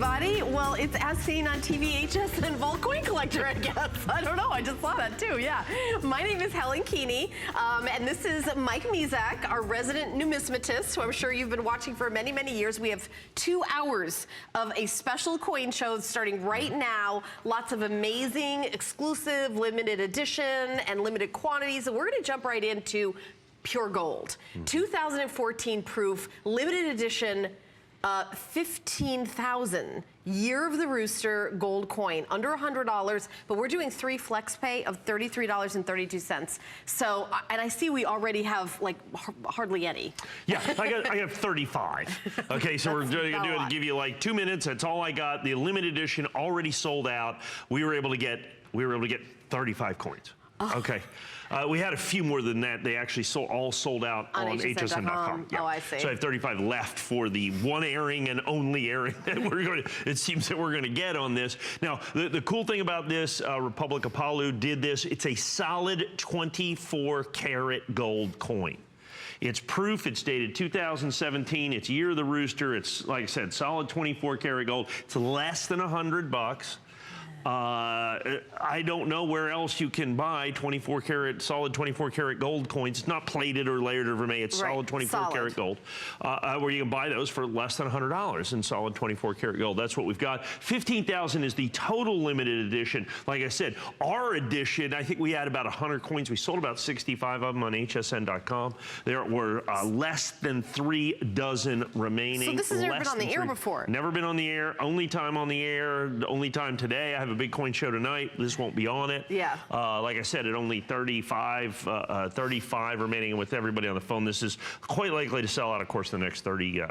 everybody. Well, it's as seen on TV, HSN Vault Coin Collector, I guess. I don't know, I just saw that too, yeah. My name is Helen Keeney, and this is Mike Mezak, our resident numismatist, who I'm sure you've been watching for many, many years. We have 2 hours of a special coin show starting right now. Lots of amazing, exclusive, limited edition, and limited quantities. And we're gonna jump right into pure gold. 2014 proof, limited edition, 15,000 Year of the Rooster gold coin, under $100, but we're doing 3 flex pay of $33.32. So, and I see we already have like hardly any. Yeah, I got 35. Okay, so we're gonna do it, give you like 2 minutes. That's all I got. The limited edition already sold out. We were able to get 35 coins. Oh. Okay. We had a few more than that. They actually all sold out on hsn.com. Yeah. Oh, I see. So I have 35 left for the one airing and only airing that we're going to, it seems that we're going to get on this. Now, the cool thing about this, Republic of Palu did this. It's a solid 24 karat gold coin. It's proof, it's dated 2017, it's Year of the Rooster, it's, like I said, solid 24 karat gold. It's less than $100. I don't know where else you can buy 24 karat, solid 24 karat gold coins. It's not plated or layered or vermeil. It's solid 24 karat gold. Where you can buy those for less than $100 in solid 24 karat gold. That's what we've got. 15,000 is the total limited edition. Like I said, our edition, I think we had about 100 coins. We sold about 65 of them on hsn.com. There were less than 3 dozen remaining. So this has never been on the air before? Never been on the air. Only time on the air. The only time today. I have a big coin show tonight. This won't be on it. Yeah. Like I said, at only 35 remaining, and with everybody on the phone, this is quite likely to sell out, of course, the next 30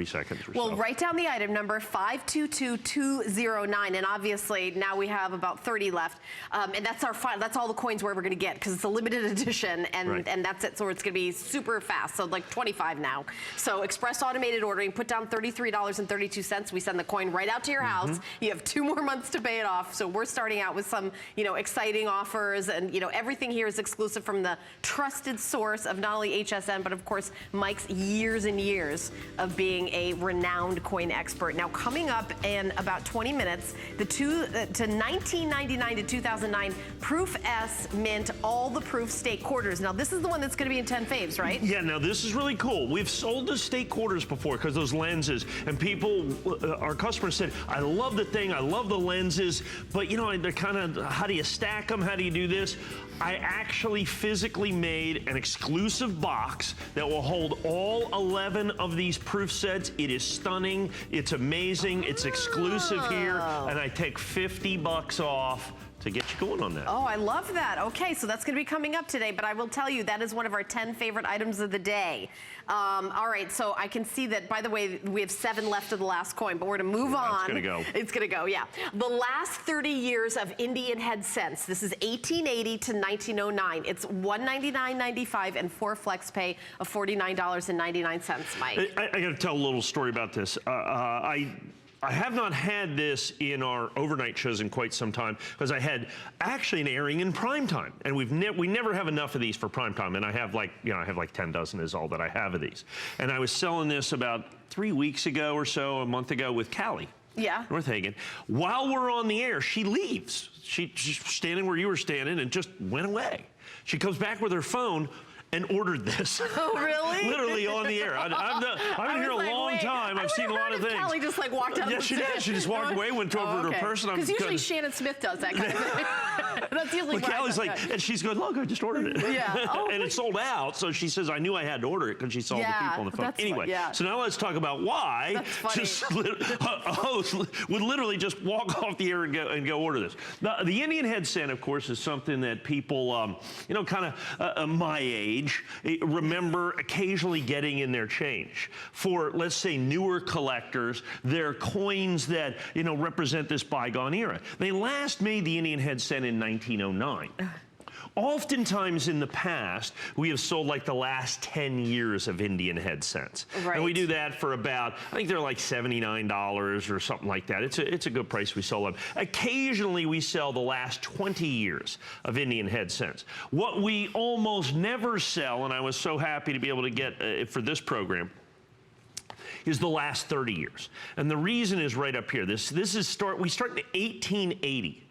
seconds or so. Well, write down the item number, 522209, and obviously now we have about 30 left, and that's that's all the coins we're ever going to get, because it's a limited edition, and and that's it. So it's going to be super fast. So like 25 now. So express automated ordering. Put down $33.32. We send the coin right out to your house. You have 2 more months to pay it off. So we're starting out with some, exciting offers, and everything here is exclusive from the trusted source of not only HSN, but of course Mike's years and years of being a renowned coin expert. Now coming up in about 20 minutes, the to 1999 to 2009 Proof S mint, all the Proof state quarters. Now this is the one that's going to be in 10 faves, right? Yeah. Now this is really cool. We've sold the state quarters before because those lenses, and people, our customers said, I love the thing, I love the lenses. But they're kind of, how do you stack them? How do you do this? I actually physically made an exclusive box that will hold all 11 of these proof sets. It is stunning. It's amazing. It's exclusive here. And I take $50 off to get you going on that. Oh, I love that. Okay, so that's going to be coming up today, but I will tell you that is one of our 10 favorite items of the day. All right, so I can see that, by the way, we have 7 left of the last coin, but we're going to move on. It's going to go. It's going to go, yeah. The last 30 years of Indian head cents. This is 1880 to 1909. It's $199.95 and 4 flex pay of $49.99, Mike. I got to tell a little story about this. I have not had this in our overnight shows in quite some time, because I had actually an airing in prime time, and we never have enough of these for prime time, and I have like 10 dozen is all that I have of these. And I was selling this about 3 weeks ago or so, a month ago, with Callie. Yeah. North Hagen. While we're on the air, she leaves. She's standing where you were standing and just went away. She comes back with her phone and ordered this. Oh, really? Literally on the air. I've been here a long time. I've seen a lot of things. Callie just like walked out of the she did. She just walked away, went over to her person. Because usually Shannon Smith does that kind of thing. That's usually what Callie's like, and she's going, look, I just ordered it. Yeah. Oh, and it sold out, so she says, I knew I had to order it because she saw the people on the phone. Anyway, so now let's talk about why a host would literally just walk off the air and go order this. The Indian head cent, of course, is something that people, kind of my age, remember occasionally getting in their change. For, let's say, newer collectors, they're coins that, represent this bygone era. They last made the Indian head cent in 1909. Oftentimes in the past, we have sold like the last 10 years of Indian head cents. Right. And we do that for about, I think they're like $79 or something like that. It's a good price we sell them. Occasionally we sell the last 20 years of Indian head cents. What we almost never sell, and I was so happy to be able to get for this program, is the last 30 years. And the reason is right up here. We start in 1880.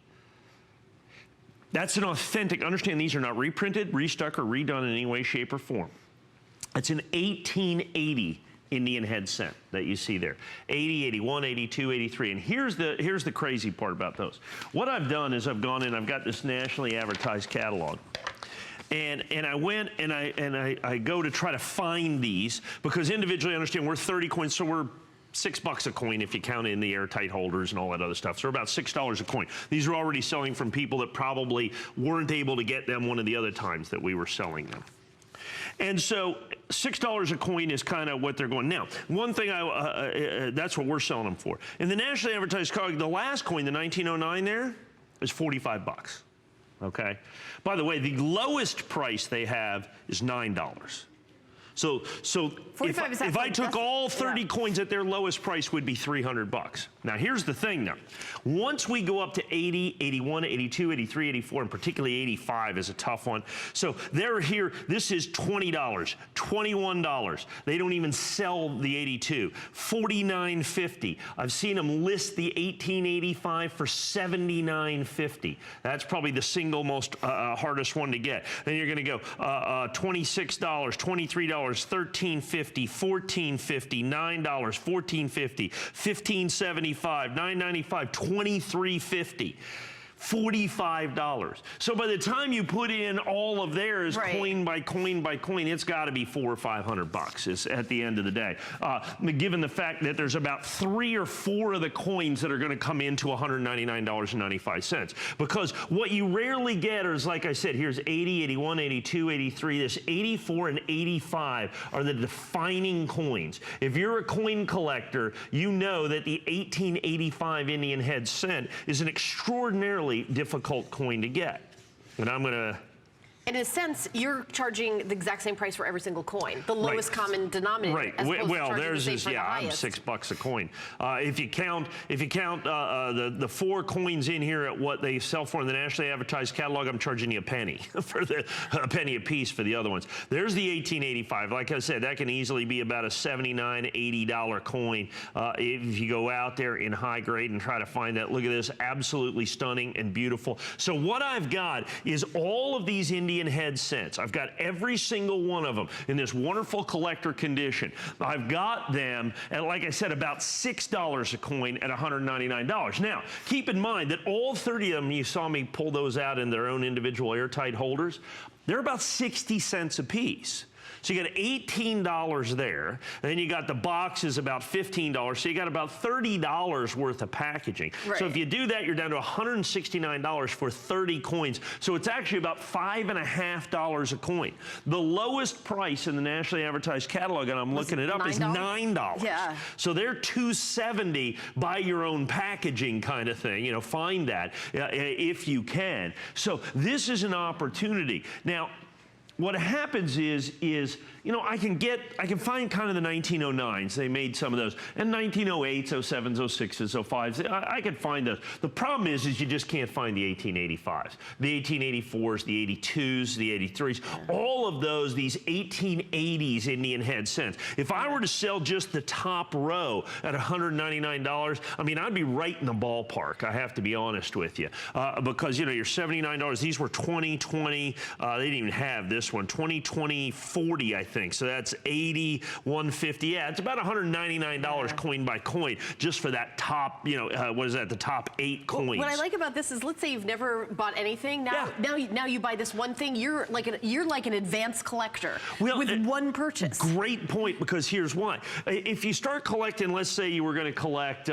That's an authentic, understand these are not reprinted, restuck, or redone in any way, shape, or form. It's an 1880 Indian head cent that you see there. 80, 81, 82, 83. And here's the crazy part about those. What I've done is I've gone in, I've got this nationally advertised catalog. And I went and I go to try to find these, because individually, I understand we're 30 coins, so we're $6 a coin if you count in the airtight holders and all that other stuff. So about $6 a coin. These are already selling from people that probably weren't able to get them one of the other times that we were selling them. And so $6 a coin is kind of what they're going. Now, one thing, that's what we're selling them for. In the nationally advertised catalog, the last coin, the 1909 there, is $45. Okay? By the way, the lowest price they have is $9. So if I took all 30 coins at their lowest price, would be $300. Now, here's the thing, though. Once we go up to 80, 81, 82, 83, 84, and particularly 85 is a tough one. So they're here. This is $20, $21. They don't even sell the 82. $49.50. I've seen them list the 1885 for $79.50. That's probably the single most hardest one to get. Then you're going to go $26, $23, $13.50, $14.50, $9, $14.50, $15.75, $9.95, $23.50. $45. So by the time you put in all of theirs, coin by coin by coin, it's got to be $400 or $500 at the end of the day. Given the fact that there's about 3 or 4 of the coins that are going to come into $199.95. Because what you rarely get is, like I said, here's 80, 81, 82, 83. This 84 and 85 are the defining coins. If you're a coin collector, you know that the 1885 Indian head cent is an extraordinarily difficult coin to get. And I'm going to... In a sense, you're charging the exact same price for every single coin, the lowest common denominator. Right. Well, theirs is, I'm $6 a coin. If you count the 4 coins in here at what they sell for in the nationally advertised catalog, I'm charging you a penny for a penny a piece for the other ones. There's the 1885. Like I said, that can easily be about a $79, $80 coin if you go out there in high grade and try to find that. Look at this, absolutely stunning and beautiful. So what I've got is all of these Indian head cents. I've got every single one of them in this wonderful collector condition. I've got them at, like I said, about $6 a coin at $199. Now, keep in mind that all 30 of them, you saw me pull those out in their own individual airtight holders, they're about 60 cents a piece. So you got $18 there, and then you got the boxes about $15, so you got about $30 worth of packaging. Right. So if you do that, you're down to $169 for 30 coins. So it's actually about $5.50 a coin. The lowest price in the nationally advertised catalog, and I'm looking it up, is $9. Yeah. So they're $2.70, buy your own packaging kind of thing. You know, find that if you can. So this is an opportunity. Now, what happens is, you know, I can find kind of the 1909s. They made some of those. And 1908s, 07s, 06s, 05s. I can find those. The problem is you just can't find the 1885s. The 1884s, the 82s, the 83s. All of those, these 1880s Indian head cents. If I were to sell just the top row at $199, I mean, I'd be right in the ballpark, I have to be honest with you. Because, you know, your $79, these were 2020. They didn't even have this one. 2020, 40, I think. So that's 80, 150. Yeah, it's about $199 coin by coin just for that top, you know, what is that, the top 8 coins. Well, what I like about this is, let's say you've never bought anything. Now you buy this one thing. You're like an advanced collector with one purchase. Great point, because here's why. If you start collecting, let's say you were going to collect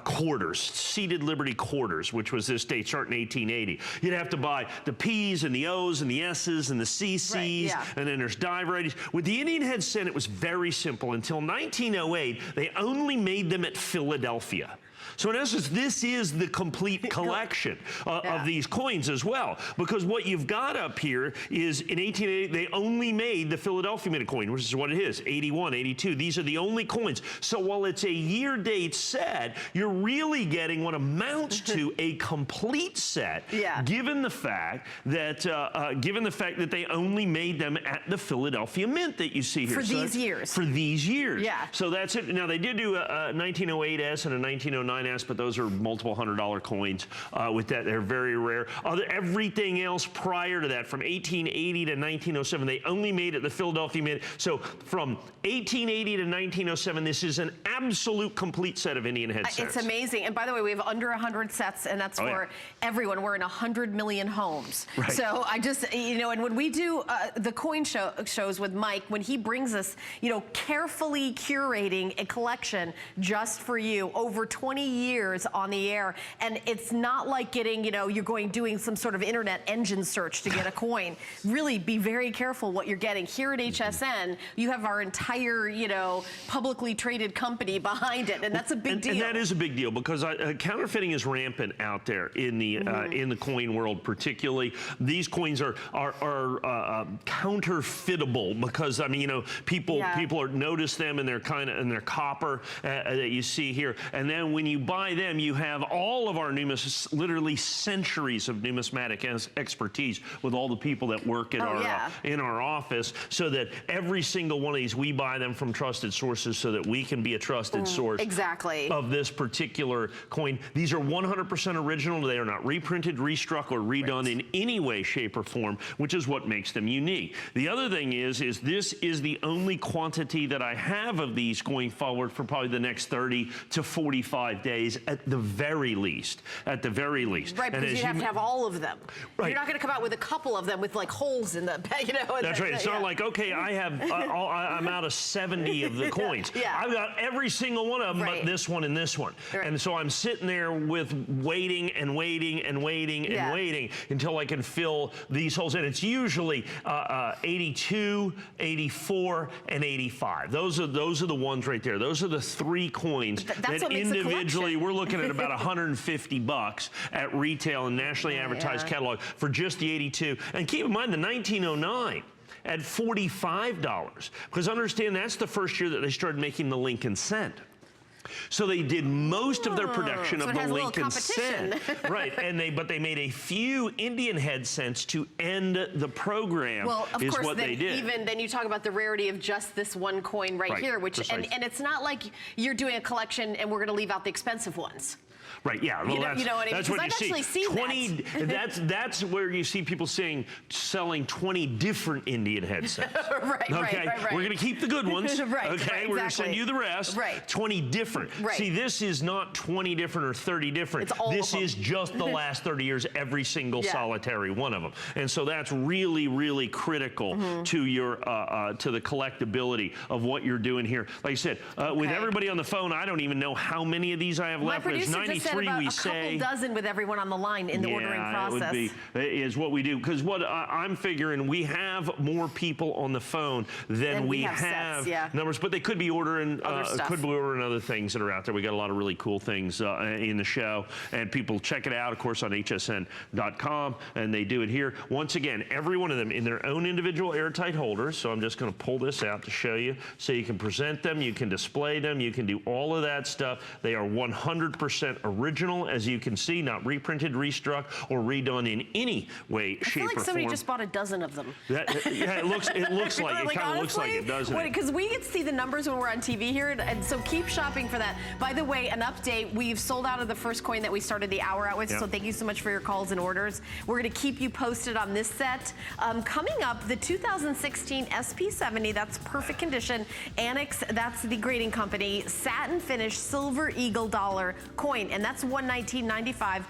quarters, seated Liberty quarters, which was this date starting in 1880. You'd have to buy the P's and the O's and the S's and the CC's, and then there's die varieties. With the Indian head cent, it was very simple. Until 1908, they only made them at Philadelphia. So in essence, this is the complete collection of these coins as well. Because what you've got up here is in 1880, they only made the Philadelphia Mint coin, which is what it is, 81, 82. These are the only coins. So while it's a year date set, you're really getting what amounts to a complete set, given the fact that they only made them at the Philadelphia Mint that you see here. For these years. For these years. Yeah. So that's it. Now, they did do a 1908S and a 1909S, but those are multiple $100 coins. With that, they're very rare. Everything else prior to that, from 1880 to 1907, they only made it the Philadelphia Mint. So from 1880 to 1907, this is an absolute complete set of Indian head sets. It's amazing. And by the way, we have under 100 sets, and that's for everyone. We're in 100 million homes. Right. So I just, and when we do the coin shows with Mike, when he brings us, carefully curating a collection just for you over 20 years on the air, and it's not like getting, you're doing some sort of internet engine search to get a coin. Really be very careful what you're getting. Here at HSN, you have our entire, publicly traded company behind it, and that's a big deal. And that is a big deal because counterfeiting is rampant out there in the coin world, particularly. These coins are counterfeitable because people notice them and they're in their copper that you see here, and then when you buy them, you have all of our literally centuries of numismatic expertise with all the people that work in our office, so that every single one of these, we buy them from trusted sources so that we can be a trusted source of this particular coin. These are 100% original. They are not reprinted, restruck, or redone in any way, shape, or form, which is what makes them unique. The other thing is this is the only quantity that I have of these going forward for probably the next 30 to 45 days at the very least. At the very least. Right, because you have to have all of them. Right. You're not going to come out with a couple of them with like holes in the, That's right. It's not like, okay, I'm out of 70 of the coins. I've got every single one of them but this one and this one. And so I'm sitting there with waiting and waiting and waiting and waiting until I can fill these holes. And it's usually 82, 84, and 85. Those are the ones right there. Those are the three coins that individually we're looking at about $150 at retail and nationally advertised catalog for just the 82. And keep in mind the 1909 at $45, because understand that's the first year that they started making the Lincoln cent. So they did most of their production of the Lincoln cent, right? But they made a few Indian head cents to end the program. Well, of course, they did. Even then, you talk about the rarity of just this one coin right here, which and it's not like you're doing a collection and we're going to leave out the expensive ones. Right, yeah. Well, that's what you see. 20. That's where you see people selling 20 different Indian head sets. Right. We're going to keep the good ones. Right. Okay. We're going to send you the rest. Right. 20 different. Right. See, this is not 20 different or 30 different. It's all this is just the last 30 years, every single solitary one of them. And so that's really, really critical to your to the collectability of what you're doing here. Like I said, with everybody on the phone, I don't even know how many of these I have left. There's 93. We a couple dozen with everyone on the line in the ordering process. Is what we do. Because what I'm figuring, we have more people on the phone than we have sets, numbers, but they could be ordering other things that are out there. We got a lot of really cool things in the show, and people check it out, of course, on hsn.com, and they do it here. Once again, every one of them in their own individual airtight holders. So I'm just going to pull this out to show you, so you can present them, you can display them, you can do all of that stuff. They are 100% original, as you can see, not reprinted, restruck, or redone in any way, shape, or form. I feel like somebody just bought a dozen of them. It looks like it kind of looks like it, doesn't it? Because we get to see the numbers when we're on TV here, and so keep shopping for that. By the way, an update: we've sold out of the first coin that we started the hour out with. So thank you so much for your calls and orders. We're going to keep you posted on this set. Coming up, the 2016 SP70. That's perfect condition. Annex. That's the grading company. Satin finish silver eagle dollar coin, and that's $119.95.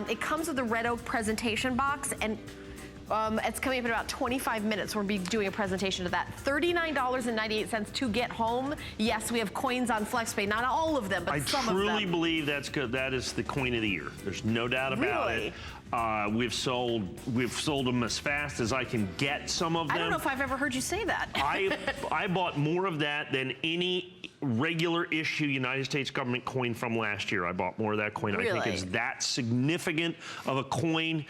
It comes with a red oak presentation box, and it's coming up in about 25 minutes. We'll be doing a presentation of that. $39.98 to get home. Yes, we have coins on FlexPay. Not all of them, but some of them. I truly believe that's good. That is the coin of the year. There's no doubt about it. We've sold them as fast as I can get some of them. I don't know if I've ever heard you say that. I bought more of that than any regular issue United States government coin from last year. I bought more of that coin. Really? I think it's that significant of a coin.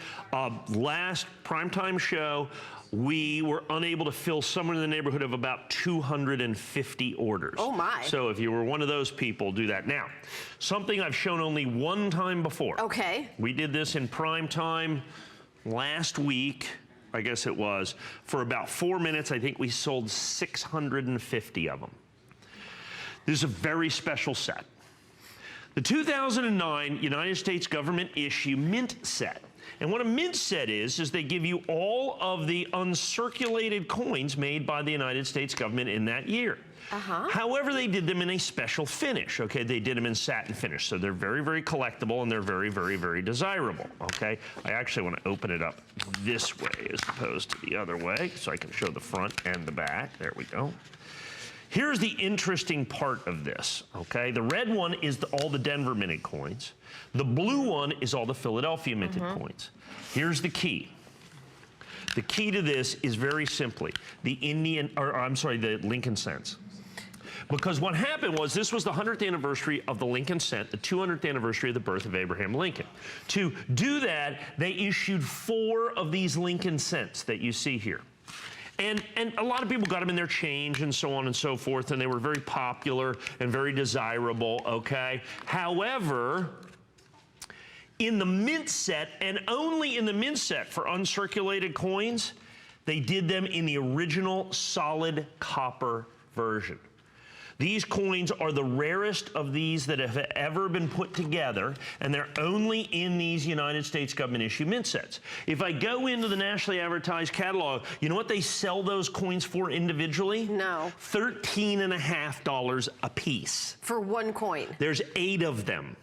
Last primetime show, we were unable to fill somewhere in the neighborhood of about 250 orders. Oh my. So if you were one of those people, do that. Now, something I've shown only one time before. Okay. We did this in prime time last week, I guess it was. For about 4 minutes, I think we sold 650 of them. This is a very special set. The 2009 United States government issue mint set. And what a mint set is they give you all of the uncirculated coins made by the United States government in that year. However, they did them in a special finish, okay? They did them in satin finish, so they're very, very collectible and they're very, very, very desirable, okay? I actually want to open it up this way as opposed to the other way so I can show the front and the back. There we go. Here's the interesting part of this, okay? The red one is all the Denver minted coins. The blue one is all the Philadelphia minted coins. Here's the key. The key to this is very simply the Lincoln cents. Because what happened was this was the 100th anniversary of the Lincoln cent, the 200th anniversary of the birth of Abraham Lincoln. To do that, they issued 4 of these Lincoln cents that you see here. And a lot of people got them in their change and so on and so forth, and they were very popular and very desirable, okay? However, in the mint set, and only in the mint set for uncirculated coins, they did them in the original solid copper version. These coins are the rarest of these that have ever been put together, and they're only in these United States government issue mint sets. If I go into the nationally advertised catalog, you know what they sell those coins for individually? No. $13.50 a piece. For one coin? There's 8 of them,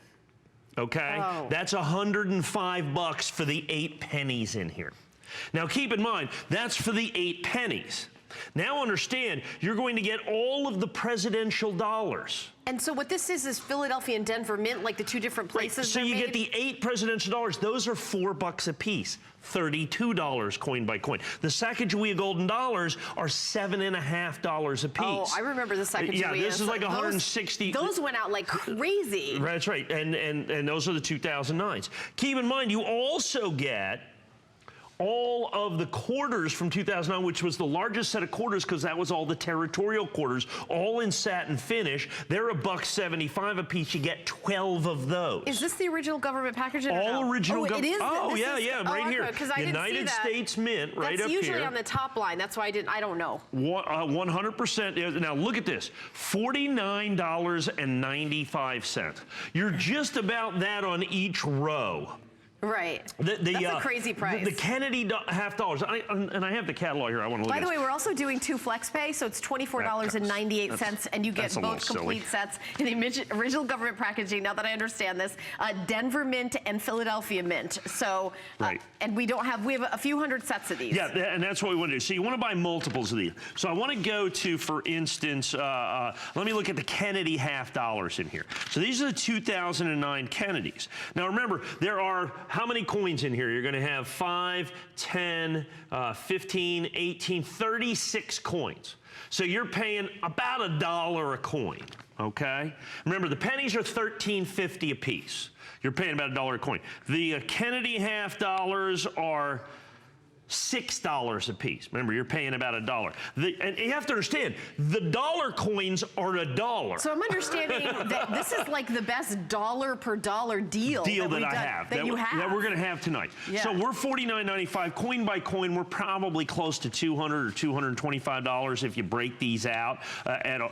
okay? Oh. That's $105 for the 8 pennies in here. Now keep in mind, that's for the 8 pennies. Now understand, you're going to get all of the presidential dollars. And so what this is Philadelphia and Denver mint, like the 2 different places. Right. So you get the 8 presidential dollars. Those are $4 a piece, $32 coin by coin. The Sacagawea golden dollars are $7.50 a piece. Oh, I remember the Sacagawea. Yeah, this is like 160. Those went out like crazy. That's right, and those are the 2009s. Keep in mind, you also get all of the quarters from 2009, which was the largest set of quarters because that was all the territorial quarters, all in satin finish. They're $1.75 a piece. You get 12 of those. Is this the original government packaging? All original government. It is. Oh, yeah, right here. United States Mint, right up here. That's usually on the top line. That's why I don't know. 100%. Now look at this, $49.95. You're just about that on each row. Right. That's a crazy price. The Kennedy half dollars, and I have the catalog here. I want to look at. By the way, we're also doing 2 FlexPay, so it's $24.98, and you get both complete sets in the original government packaging. Now that I understand this, Denver Mint and Philadelphia Mint. So, right. And we have a few hundred sets of these. Yeah, and that's what we want to do. So you want to buy multiples of these. So I want to go to, for instance, let me look at the Kennedy half dollars in here. So these are the 2009 Kennedys. Now remember, there are how many coins in here? You're going to have 5, 10, 15, 18, 36 coins. So you're paying about $1 a coin, okay? Remember, the pennies are $13.50 a piece. You're paying about $1 a coin. The Kennedy half dollars are $6 a piece. Remember, you're paying about $1. And you have to understand, the dollar coins are $1. So I'm understanding that this is like the best dollar per dollar deal that we're going to have tonight. Yeah. So we're $49.95 coin by coin. We're probably close to $200 or $225 if you break these out.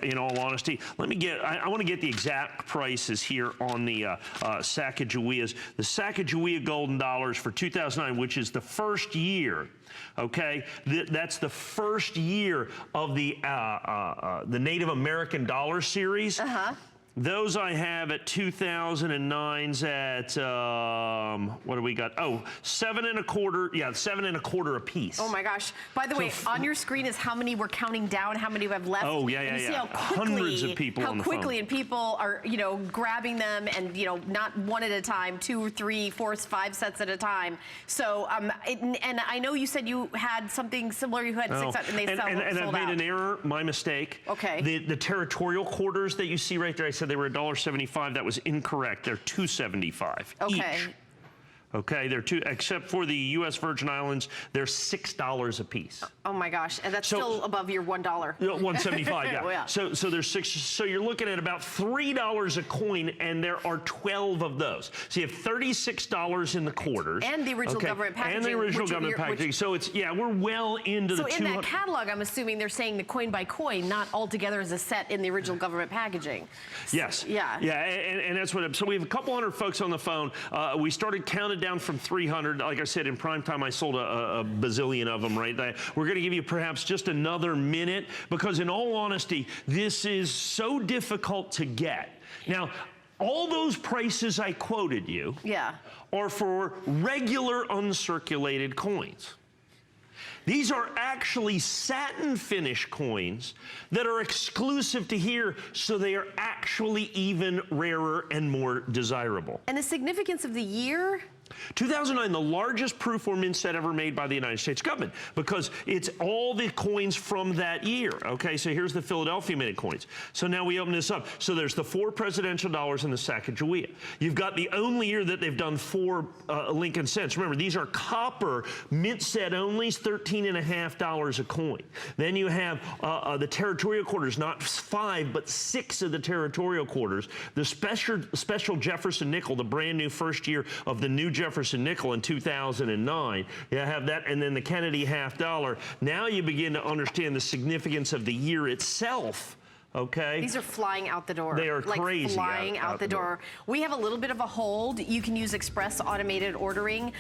In all honesty, I want to get the exact prices here on the Sacagaweas. The Sacagawea golden dollars for 2009, which is the first year. Okay, that's the first year of the Native American dollar series. Those I have at 2009s at, what do we got? Oh, 7 1/4. Yeah, 7 1/4 a piece. Oh my gosh. By the way, on your screen is how many we're counting down, how many we have left. Oh, yeah, and you see how quickly, hundreds of people on the phone. and people are, you know, grabbing them and, you know, not one at a time, 2, 3, 4, 5 sets at a time. So, and I know you said you had something similar. You had 6 and they sold out. And I've made an error, my mistake. Okay. The territorial quarters that you see right there, I said they were $1.75. That was incorrect. They're $2.75 each. Okay, they're except for the U.S. Virgin Islands, they're $6 a piece. Oh my gosh, and that's still above your $1. $1.75, yeah. Yeah. So there's 6. So you're looking at about $3 a coin, and there are 12 of those. So you have $36 in the quarters. And the original government packaging. And the original government packaging. So it's we're well into the 200. So in that catalog, I'm assuming they're saying the coin by coin, not all together as a set in the original government packaging. Yes. Yeah. Yeah, and that's what. So we have a couple hundred folks on the phone. We started counting down from 300. Like I said, in prime time, I sold a bazillion of them, right? We're going to give you perhaps just another minute because, in all honesty, this is so difficult to get. Now, all those prices I quoted you are for regular uncirculated coins. These are actually satin finish coins that are exclusive to here, so they are actually even rarer and more desirable. And the significance of the year? 2009, the largest proof or mint set ever made by the United States government, because it's all the coins from that year. Okay, so here's the Philadelphia minted coins. So now we open this up. So there's the 4 presidential dollars and the Sacagawea. You've got the only year that they've done 4 Lincoln cents. Remember, these are copper mint set onlys, $13.50 a coin. Then you have the territorial quarters, not 5, but 6 of the territorial quarters. The special Jefferson nickel, the brand new first year of the new Jefferson nickel in 2009. You have that, and then the Kennedy $50. Now you begin to understand the significance of the year itself. Okay. These are flying out the door. They are like crazy. Flying out the door. We have a little bit of a hold. You can use express automated ordering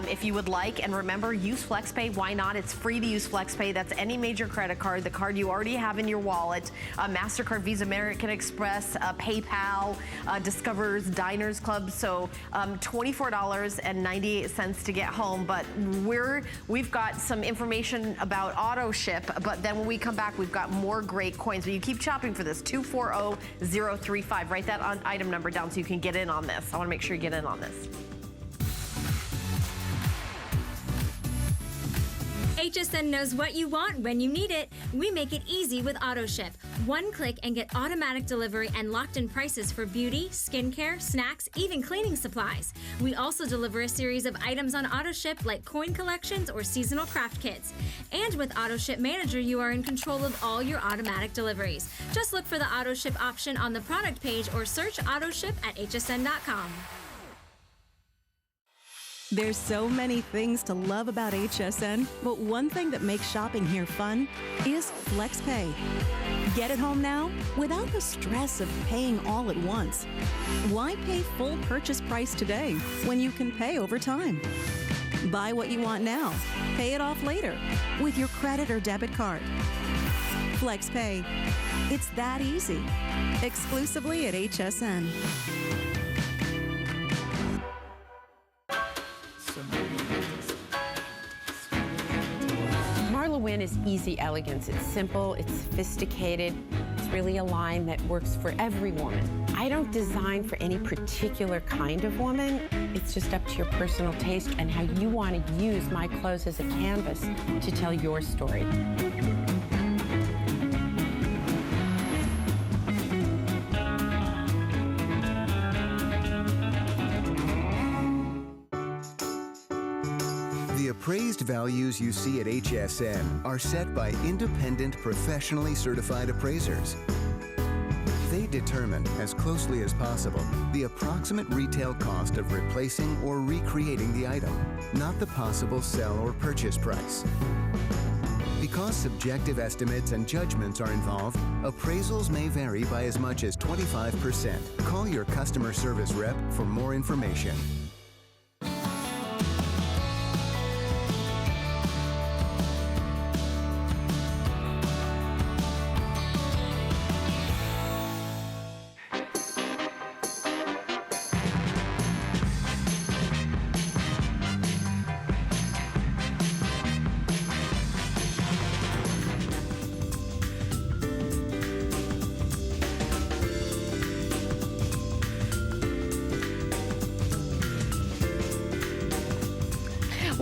if you would like. And remember, use FlexPay. Why not? It's free to use FlexPay. That's any major credit card, the card you already have in your wallet. MasterCard, Visa, American Express, PayPal, Discover's, Diners Club. So $24.98 to get home. But we've got some information about auto ship. But then when we come back, we've got more great coins. But you keep shopping for this, 240035. Write that item number down so you can get in on this. I want to make sure you get in on this. HSN knows what you want when you need it. We make it easy with AutoShip. One click and get automatic delivery and locked-in prices for beauty, skincare, snacks, even cleaning supplies. We also deliver a series of items on AutoShip like coin collections or seasonal craft kits. And with AutoShip Manager, you are in control of all your automatic deliveries. Just look for the AutoShip option on the product page or search AutoShip at hsn.com. There's so many things to love about HSN, but one thing that makes shopping here fun is FlexPay. Get it home now without the stress of paying all at once. Why pay full purchase price today when you can pay over time? Buy what you want now, pay it off later with your credit or debit card. FlexPay. It's that easy. Exclusively at HSN. Marla Wynn is easy elegance. It's simple, it's sophisticated. It's really a line that works for every woman. I don't design for any particular kind of woman. It's just up to your personal taste and how you want to use my clothes as a canvas to tell your story. The appraised values you see at HSN are set by independent, professionally certified appraisers. They determine, as closely as possible, the approximate retail cost of replacing or recreating the item, not the possible sell or purchase price. Because subjective estimates and judgments are involved, appraisals may vary by as much as 25%. Call your customer service rep for more information.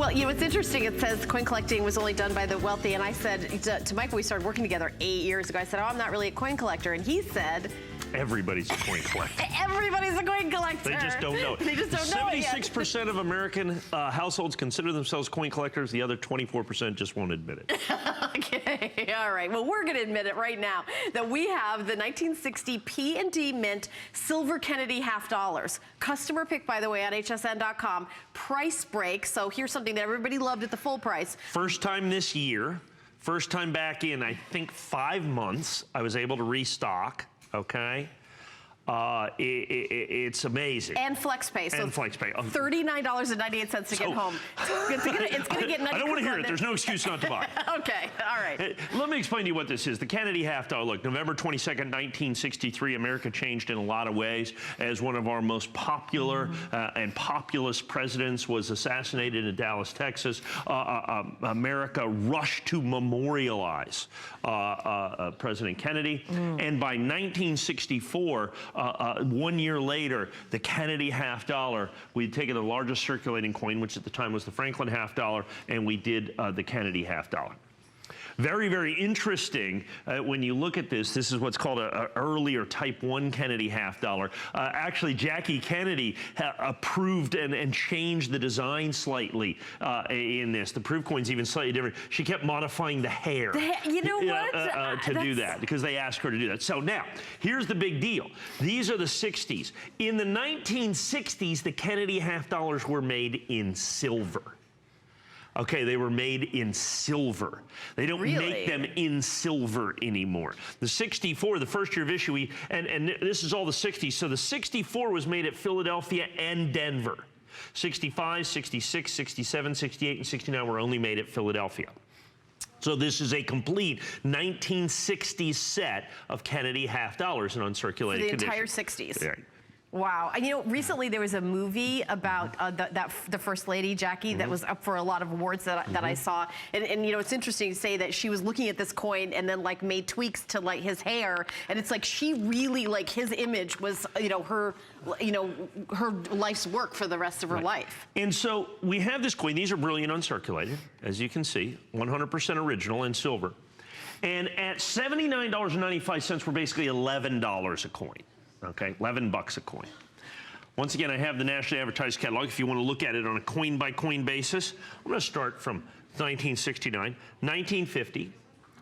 Well, you know, it's interesting. It says coin collecting was only done by the wealthy. And I said to Mike, when we started working together 8 years ago, I said, oh, I'm not really a coin collector. And he said, everybody's a coin collector. Everybody's a coin collector. They just don't know it. They just don't know it yet. 76% of American households consider themselves coin collectors. The other 24% just won't admit it. Okay, all right. Well, we're going to admit it right now that we have the 1960 P&D Mint Silver Kennedy half dollars. Customer pick, by the way, on hsn.com. Price break. So here's something that everybody loved at the full price. First time this year, first time back in, I think, 5 months, I was able to restock. Okay, it's amazing. And FlexPay. So and FlexPay. $39.98 to get home. It's gonna get. I don't want to hear it. There's no excuse not to buy. Okay, all right. Hey, let me explain to you what this is. The Kennedy half dollar. Look, November 22nd, 1963, America changed in a lot of ways as one of our most popular and populous presidents was assassinated in Dallas, Texas. America rushed to memorialize President Kennedy. And by 1964, 1 year later, the Kennedy half dollar, we'd taken the largest circulating coin, which at the time was the Franklin half dollar, and we did the Kennedy half dollar. Very, very interesting when you look at this. This is what's called an earlier Type 1 Kennedy half dollar. Actually, Jackie Kennedy approved and changed the design slightly in this. The proof coin's even slightly different. She kept modifying the hair. You know what? To do that, because they asked her to do that. So now, here's the big deal. These are the 60s. In the 1960s, the Kennedy half dollars were made in silver. Okay, they were made in silver. They don't make them in silver anymore. The 64, the first year of issue, and this is all the 60s. So the 64 was made at Philadelphia and Denver. 65, 66, 67, 68, and 69 were only made at Philadelphia. So this is a complete 1960s set of Kennedy half dollars in uncirculated condition. The entire 60s. Right. Wow. And you know, recently there was a movie about the First Lady, Jackie, that was up for a lot of awards that I saw. And you know, it's interesting to say that she was looking at this coin and then like made tweaks to like his hair. And it's like she really, like his image was, her life's work for the rest of her life. And so we have this coin. These are brilliant uncirculated, as you can see, 100% original in silver. And at $79.95, we're basically $11 a coin. Okay, $11 a coin. Once again, I have the nationally advertised catalog. If you want to look at it on a coin-by-coin basis, I'm going to start from 1969, 1950,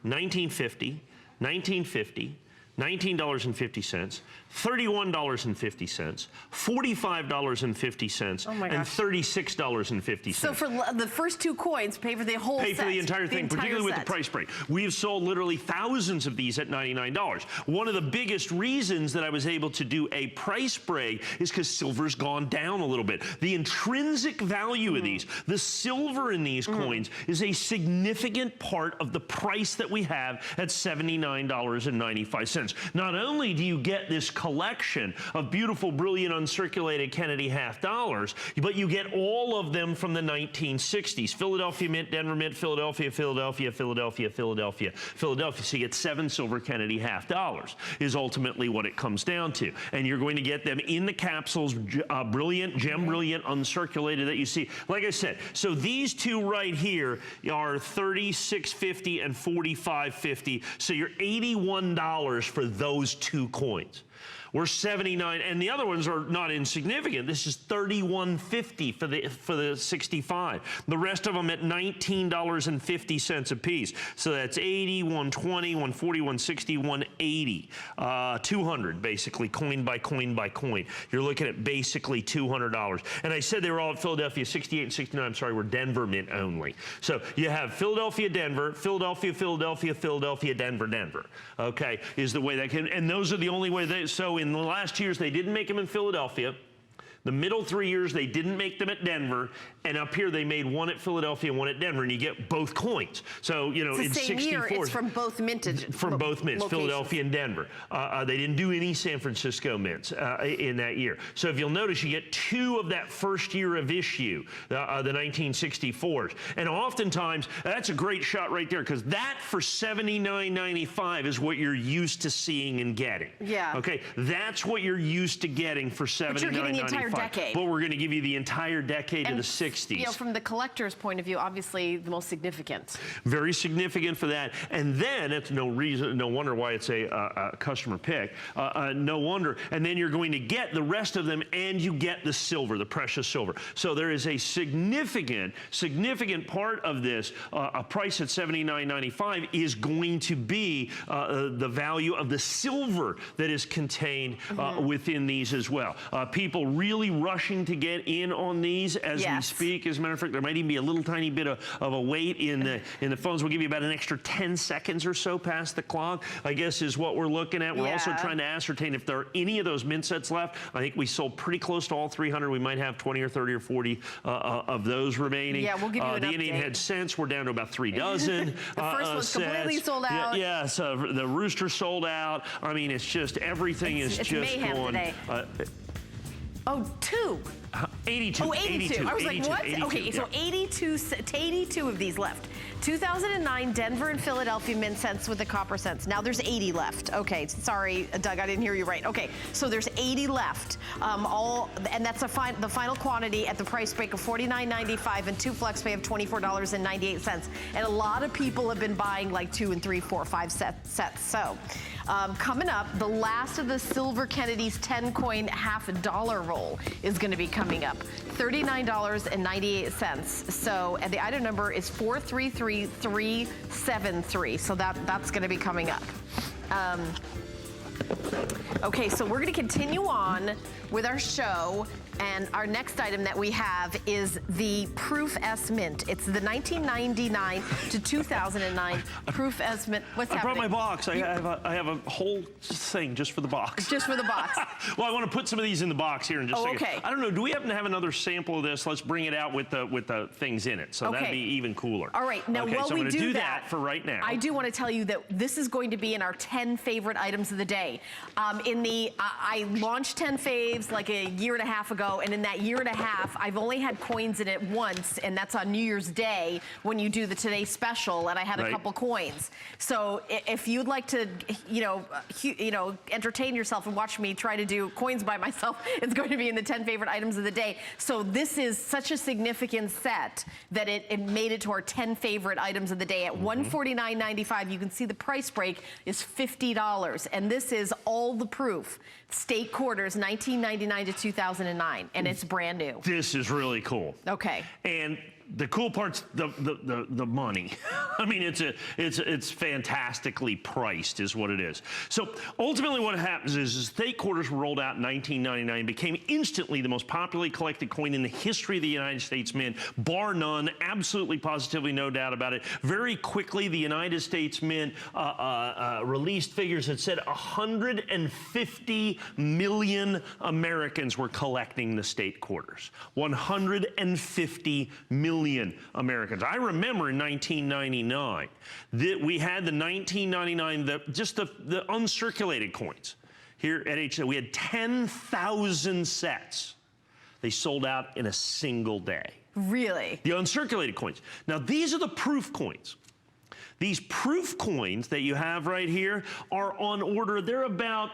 1950, 1950, $19.50, $31.50, $45.50, and $36.50. So for the first two coins, pay for the whole set. Pay for the entire thing, particularly with the price break. We have sold literally thousands of these at $99. One of the biggest reasons that I was able to do a price break is because silver's gone down a little bit. The intrinsic value of these, the silver in these coins, is a significant part of the price that we have at $79.95. Not only do you get this collection of beautiful, brilliant, uncirculated Kennedy half dollars, but you get all of them from the 1960s. Philadelphia Mint, Denver Mint, Philadelphia, Philadelphia, Philadelphia, Philadelphia, Philadelphia. So you get 7 silver Kennedy half dollars is ultimately what it comes down to. And you're going to get them in the capsules, brilliant, gem brilliant, uncirculated that you see. Like I said, so these two right here are $36.50 and $45.50. So you're $81 for those two coins. We're $79, and the other ones are not insignificant. This is $31.50 for the 65. The rest of them at $19.50 a piece. So that's $80, $120, $140, $160, $180, $200 basically, coin by coin by coin. You're looking at basically $200. And I said they were all at Philadelphia. 68 and 69, I'm sorry, were Denver Mint only. So you have Philadelphia, Denver, Philadelphia, Philadelphia, Philadelphia, Denver, Denver. Okay, is the way that can, and those are the only way they. So in the last years, they didn't make them in Philadelphia. The middle 3 years, they didn't make them at Denver. And up here, they made one at Philadelphia and one at Denver, and you get both coins. So, you know, it's the same 64. Year, it's from both mintage. From both mints, locations. Philadelphia and Denver. They didn't do any San Francisco mints in that year. So if you'll notice, you get 2 of that first year of issue, the 1964s. And oftentimes, that's a great shot right there, because that for $79.95 is what you're used to seeing and getting. Yeah. Okay, that's what you're used to getting for $79.95. But you're getting the entire decade. But we're going to give you the entire decade of the 60s. You know, from the collector's point of view, obviously the most significant. Very significant for that. And then it's no wonder why it's a customer pick. No wonder. And then you're going to get the rest of them, and you get the silver, the precious silver. So there is a significant part of this. A price at $79.95 is going to be the value of the silver that is contained within these as well. People really rushing to get in on these as we speak. As a matter of fact, there might even be a little tiny bit of a wait in the phones. We'll give you about an extra 10 seconds or so past the clock, I guess, is what we're looking at. We're also trying to ascertain if there are any of those mint sets left. I think we sold pretty close to all 300. We might have 20 or 30 or 40 of those remaining. Yeah, we'll give you an the update. Indian Head Cents, we're down to about 3 dozen. The first one's completely sold out. Yes, the Rooster sold out. I mean, it's just everything is just going. Today. Oh, 2. 82. Oh, 82. I was 82, like, what? 82, Okay, so 82 of these left. 2009 Denver and Philadelphia mint cents with the copper cents. Now there's 80 left. Okay, sorry, Doug, I didn't hear you right. Okay, so there's 80 left. And that's the final quantity at the price break of $49.95 and 2 flex pay of $24.98. And a lot of people have been buying like 2 and 3, 4, 5 sets. So coming up, the last of the Silver Kennedy's 10 coin $half roll is going to be coming up. $39.98. So, and the item number is 433373. So that's going to be coming up. Okay, so we're going to continue on with our show. And our next item that we have is the Proof S Mint. It's the 1999 to 2009 Proof S Mint. What's happening? I brought my box. I have a whole thing just for the box. Just for the box. Well, I want to put some of these in the box here in just a second. Okay. I don't know. Do we happen to have another sample of this? Let's bring it out with the things in it. So that'd be even cooler. All right. Now, while so we I'm going to do that for right now. I do want to tell you that this is going to be in our 10 favorite items of the day. I launched 10 faves like a year and a half ago, and in that year and a half, I've only had coins in it once, and that's on New Year's Day when you do the Today Special, and I had a couple coins. So if you'd like to, entertain yourself and watch me try to do coins by myself, it's going to be in the 10 favorite items of the day. So this is such a significant set that it made it to our 10 favorite items of the day at $149.95. You can see the price break is $50, and this is all the proof. State quarters, 1999 to 2009, and it's brand new. This is really cool. Okay. And the cool part's the money. I mean, it's fantastically priced, is what it is. So ultimately, what happens is state quarters were rolled out in 1999, became instantly the most popularly collected coin in the history of the United States Mint, bar none. Absolutely, positively, no doubt about it. Very quickly, the United States Mint released figures that said 150 million Americans were collecting the state quarters. 150 million Americans. I remember in 1999 that we had the 1999, the uncirculated coins here at HSN. We had 10,000 sets. They sold out in a single day. Really? The uncirculated coins. Now, these are the proof coins. These proof coins that you have right here are on order. They're about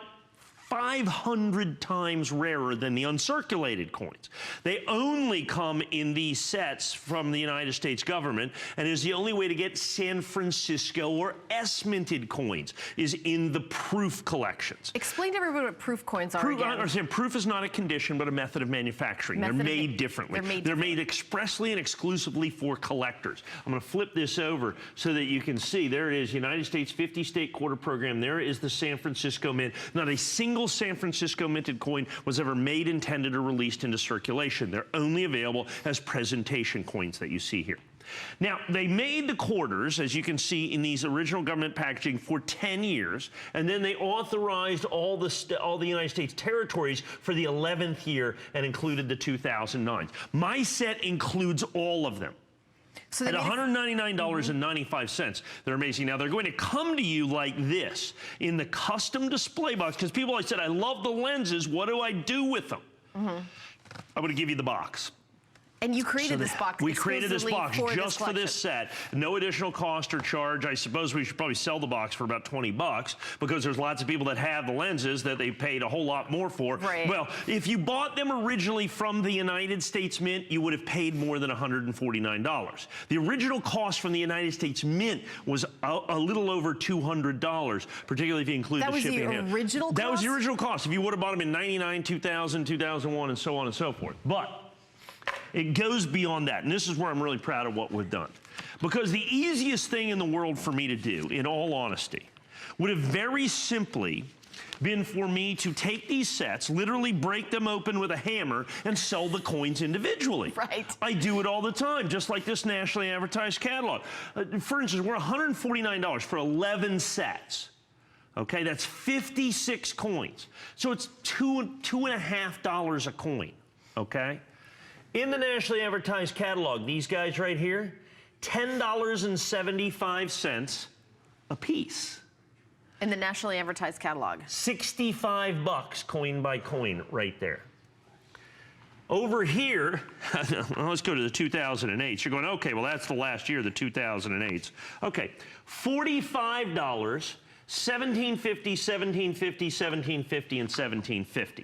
500 times rarer than the uncirculated coins. They only come in these sets from the United States government, and is the only way to get San Francisco or S-minted coins is in the proof collections. Explain to everybody what proof coins are again. I understand. Proof is not a condition, but a method of manufacturing. They're made differently. They're made expressly and exclusively for collectors. I'm going to flip this over so that you can see. There it is, United States 50-state quarter program. There is the San Francisco Mint. Not a single San Francisco minted coin was ever made, intended, or released into circulation. They're only available as presentation coins that you see here. Now, they made the quarters, as you can see in these original government packaging, for 10 years, and then they authorized all the United States territories for the 11th year and included the 2009s. My set includes all of them. So at $199.95. They're amazing. Now, they're going to come to you like this in the custom display box, because people always said, I love the lenses. What do I do with them? I'm going to give you the box. And you created this box. We created this box just for this set. No additional cost or charge. I suppose we should probably sell the box for about $20 because there's lots of people that have the lenses that they paid a whole lot more for. Right. Well, if you bought them originally from the United States Mint, you would have paid more than $149. The original cost from the United States Mint was a little over $200, particularly if you include the shipping. That was the original cost? That was the original cost. If you would have bought them in 99, 2000, 2001, and so on and so forth. But it goes beyond that, and this is where I'm really proud of what we've done. Because the easiest thing in the world for me to do, in all honesty, would have very simply been for me to take these sets, literally break them open with a hammer, and sell the coins individually. Right. I do it all the time, just like this nationally advertised catalog. For instance, we're $149 for 11 sets. Okay, that's 56 coins. So it's $2.50 a coin, okay? In the nationally advertised catalog, these guys right here, $10.75 a piece. In the nationally advertised catalog. $65 coin by coin right there. Over here, let's go to the 2008s. You're going, okay, well, that's the last year, the 2008s. Okay, $45, $17.50, $17.50, $17.50, and $17.50.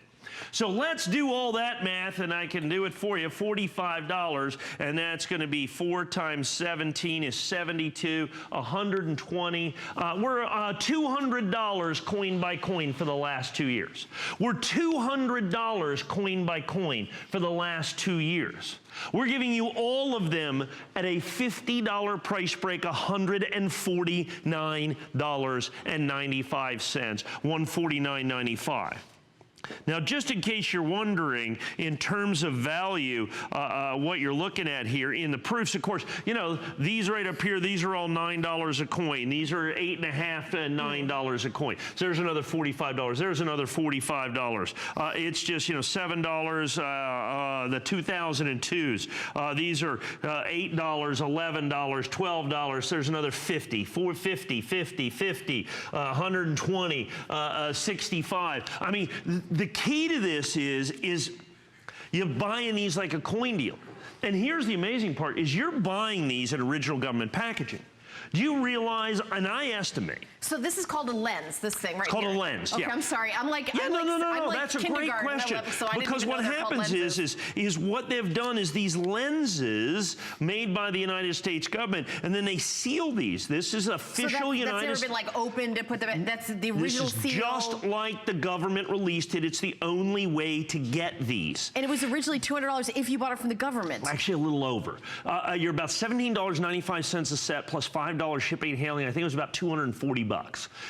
So let's do all that math, and I can do it for you. $45, and that's going to be 4 times 17 is 72, 120. We're $200 coin by coin for the last 2 years. We're $200 coin by coin for the last 2 years. We're giving you all of them at a $50 price break, $149.95, $149.95. Now, just in case you're wondering, in terms of value, what you're looking at here in the proofs, of course, you know, these right up here, these are all $9 a coin. These are $8.50 and $9 a coin. So there's another $45. There's another $45. It's just, you know, $7, the 2002s. These are $8, $11, $12. There's another $50, $4.50, $50, $50, 120, 65. I mean, the key to this is you're buying these like a coin deal. And here's the amazing part, is you're buying these in original government packaging. Do you realize, and I estimate. So this is called a lens, this thing right here. It's called a lens, okay, yeah. I'm sorry. I'm like, yeah, I'm no, like that's a great question. Because what happens is what they've done is these lenses made by the United States government, and then they seal these. This is official United States. That's never been like opened to put them, that's the original seal. This is just like the government released it. It's the only way to get these. And it was originally $200 if you bought it from the government. Actually, a little over. You're about $17.95 a set plus $5 shipping and handling. I think it was about $240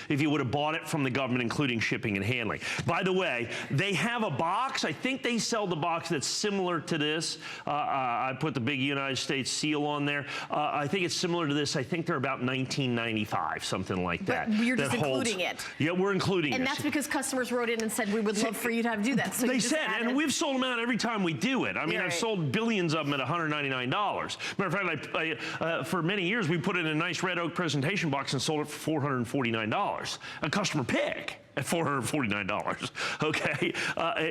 if you would have bought it from the government, including shipping and handling. By the way, they have a box. I think they sell the box that's similar to this. I put the big United States seal on there. I think it's similar to this. I think they're about $19.95, something like that. But you're just including it. Yeah, we're including it. And that's because customers wrote in and said, we would love for you to have to do that. So they said, and we've sold them out every time we do it. I mean, I've sold billions of them at $199. Matter of fact, for many years, we put it in a nice red oak presentation box and sold it for $449. A customer pick at $449, okay,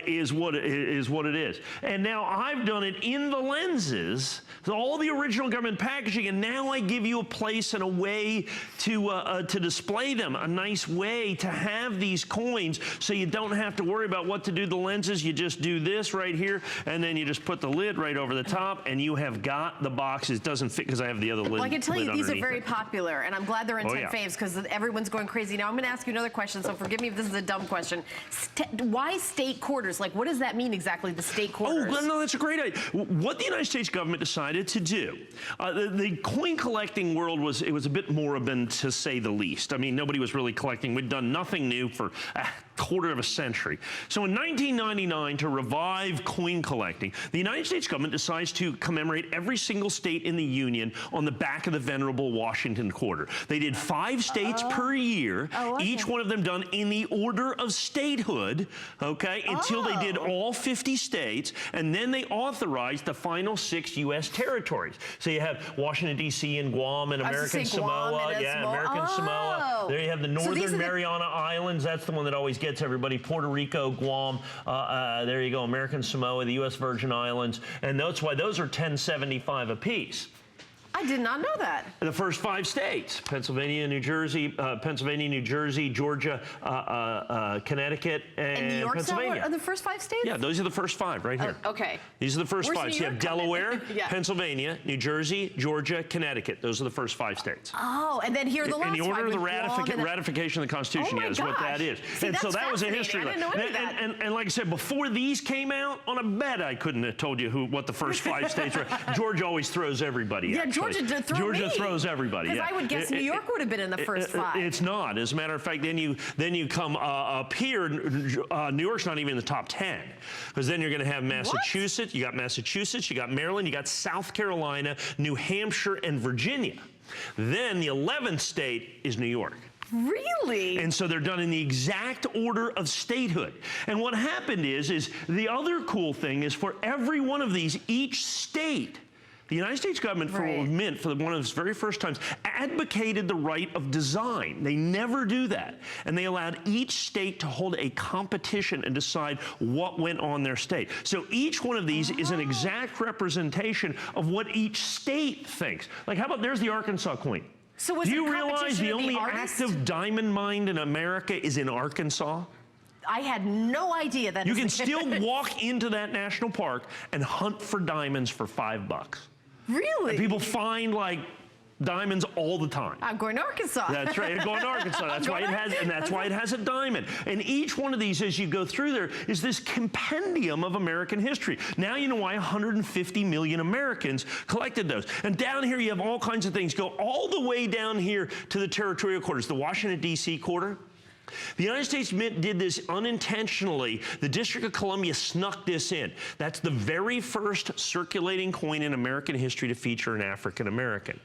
is what it is. And now I've done it in the lenses, so all the original government packaging, and now I give you a place and a way to display them, a nice way to have these coins so you don't have to worry about what to do to the lenses. You just do this right here, and then you just put the lid right over the top, and you have got the box. It doesn't fit because I have the other lid. Well, I can tell you these are very it. popular, and I'm glad they're in 10 faves because everyone's going crazy. Now I'm going to ask you another question, so forgive me if this is a dumb question. Why state quarters? Like, what does that mean exactly, the state quarters? Oh, no, that's a great idea. What the United States government decided to do, the coin collecting world was a bit moribund, to say the least. I mean, nobody was really collecting. We'd done nothing new for a quarter of a century. So in 1999, to revive coin collecting, the United States government decides to commemorate every single state in the Union on the back of the venerable Washington quarter. They did 5 states per year, each one of them done in the order of statehood, okay, until they did all 50 states, and then they authorized the final 6 U.S. territories. So you have Washington, D.C., and Guam, and American Samoa. American Samoa. There you have the Northern Mariana Islands. That's the one that always gets everybody. Puerto Rico, Guam. There you go. American Samoa, the U.S. Virgin Islands. And that's why those are $10.75 apiece. I did not know that. The first 5 states: Pennsylvania, New Jersey, Georgia, Connecticut, and New York's Pennsylvania. Are the first 5 states? Yeah, those are the first 5 right here. Okay. These are the first 5. So you have Delaware, Yeah. Pennsylvania, New Jersey, Georgia, Connecticut. Those are the first 5 states. Oh, and then here are the last 5. In the order of the ratification of the Constitution, Oh my is what that is. See, and so that's that was a history. I didn't know any of that. And like I said, before these came out, on a bet I couldn't have told you what the first 5 states were. Georgia always throws everybody. Yeah, actually. Georgia throws everybody. Yeah. Because I would guess New York would have been in the first 5. It's not. As a matter of fact, then you come up here. New York's not even in the top 10, because then you're going to have Massachusetts. What? You got Massachusetts. You got Maryland. You got South Carolina, New Hampshire, and Virginia. Then the 11th state is New York. Really? And so they're done in the exact order of statehood. And what happened is the other cool thing is, for every one of these, each state, the United States government, for one of its very first times, advocated the right of design. They never do that. And they allowed each state to hold a competition and decide what went on their state. So each one of these is an exact representation of what each state thinks. Like, how about, there's the Arkansas coin. So was do you realize the only active diamond mine in America is in Arkansas? I had no idea that. You can still walk into that national park and hunt for diamonds for $5. Really? And people find like diamonds all the time. I'm going to Arkansas. That's right. You're going to Arkansas. That's why it has a diamond. And each one of these, as you go through there, is this compendium of American history. Now you know why 150 million Americans collected those. And down here you have all kinds of things. Go all the way down here to the territorial quarters, the Washington, D.C. quarter. The United States Mint did this unintentionally. The District of Columbia snuck this in. That's the very first circulating coin in American history to feature an African American.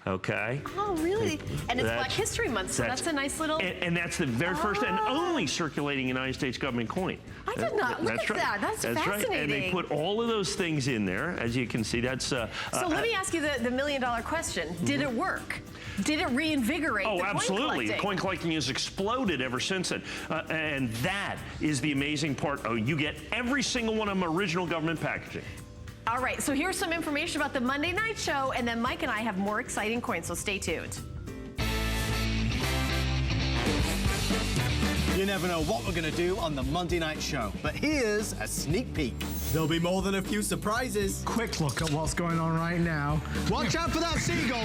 Okay? Oh, really? And it's Black History Month, so that's a nice little... And that's the very first and only circulating United States government coin. I did not look at that. That's fascinating. Right. And they put all of those things in there, as you can see. That's... so let me ask you the million-dollar question. Did it work? Did it reinvigorate the coin absolutely. collecting? The coin collecting has exploded ever since then. And that is the amazing part. Oh, you get every single one of them original government packaging. All right, so here's some information about the Monday Night Show, and then Mike and I have more exciting coins, so stay tuned. You never know what we're going to do on the Monday Night Show, but here's a sneak peek. There'll be more than a few surprises. Quick look at what's going on right now. Watch out for that seagull.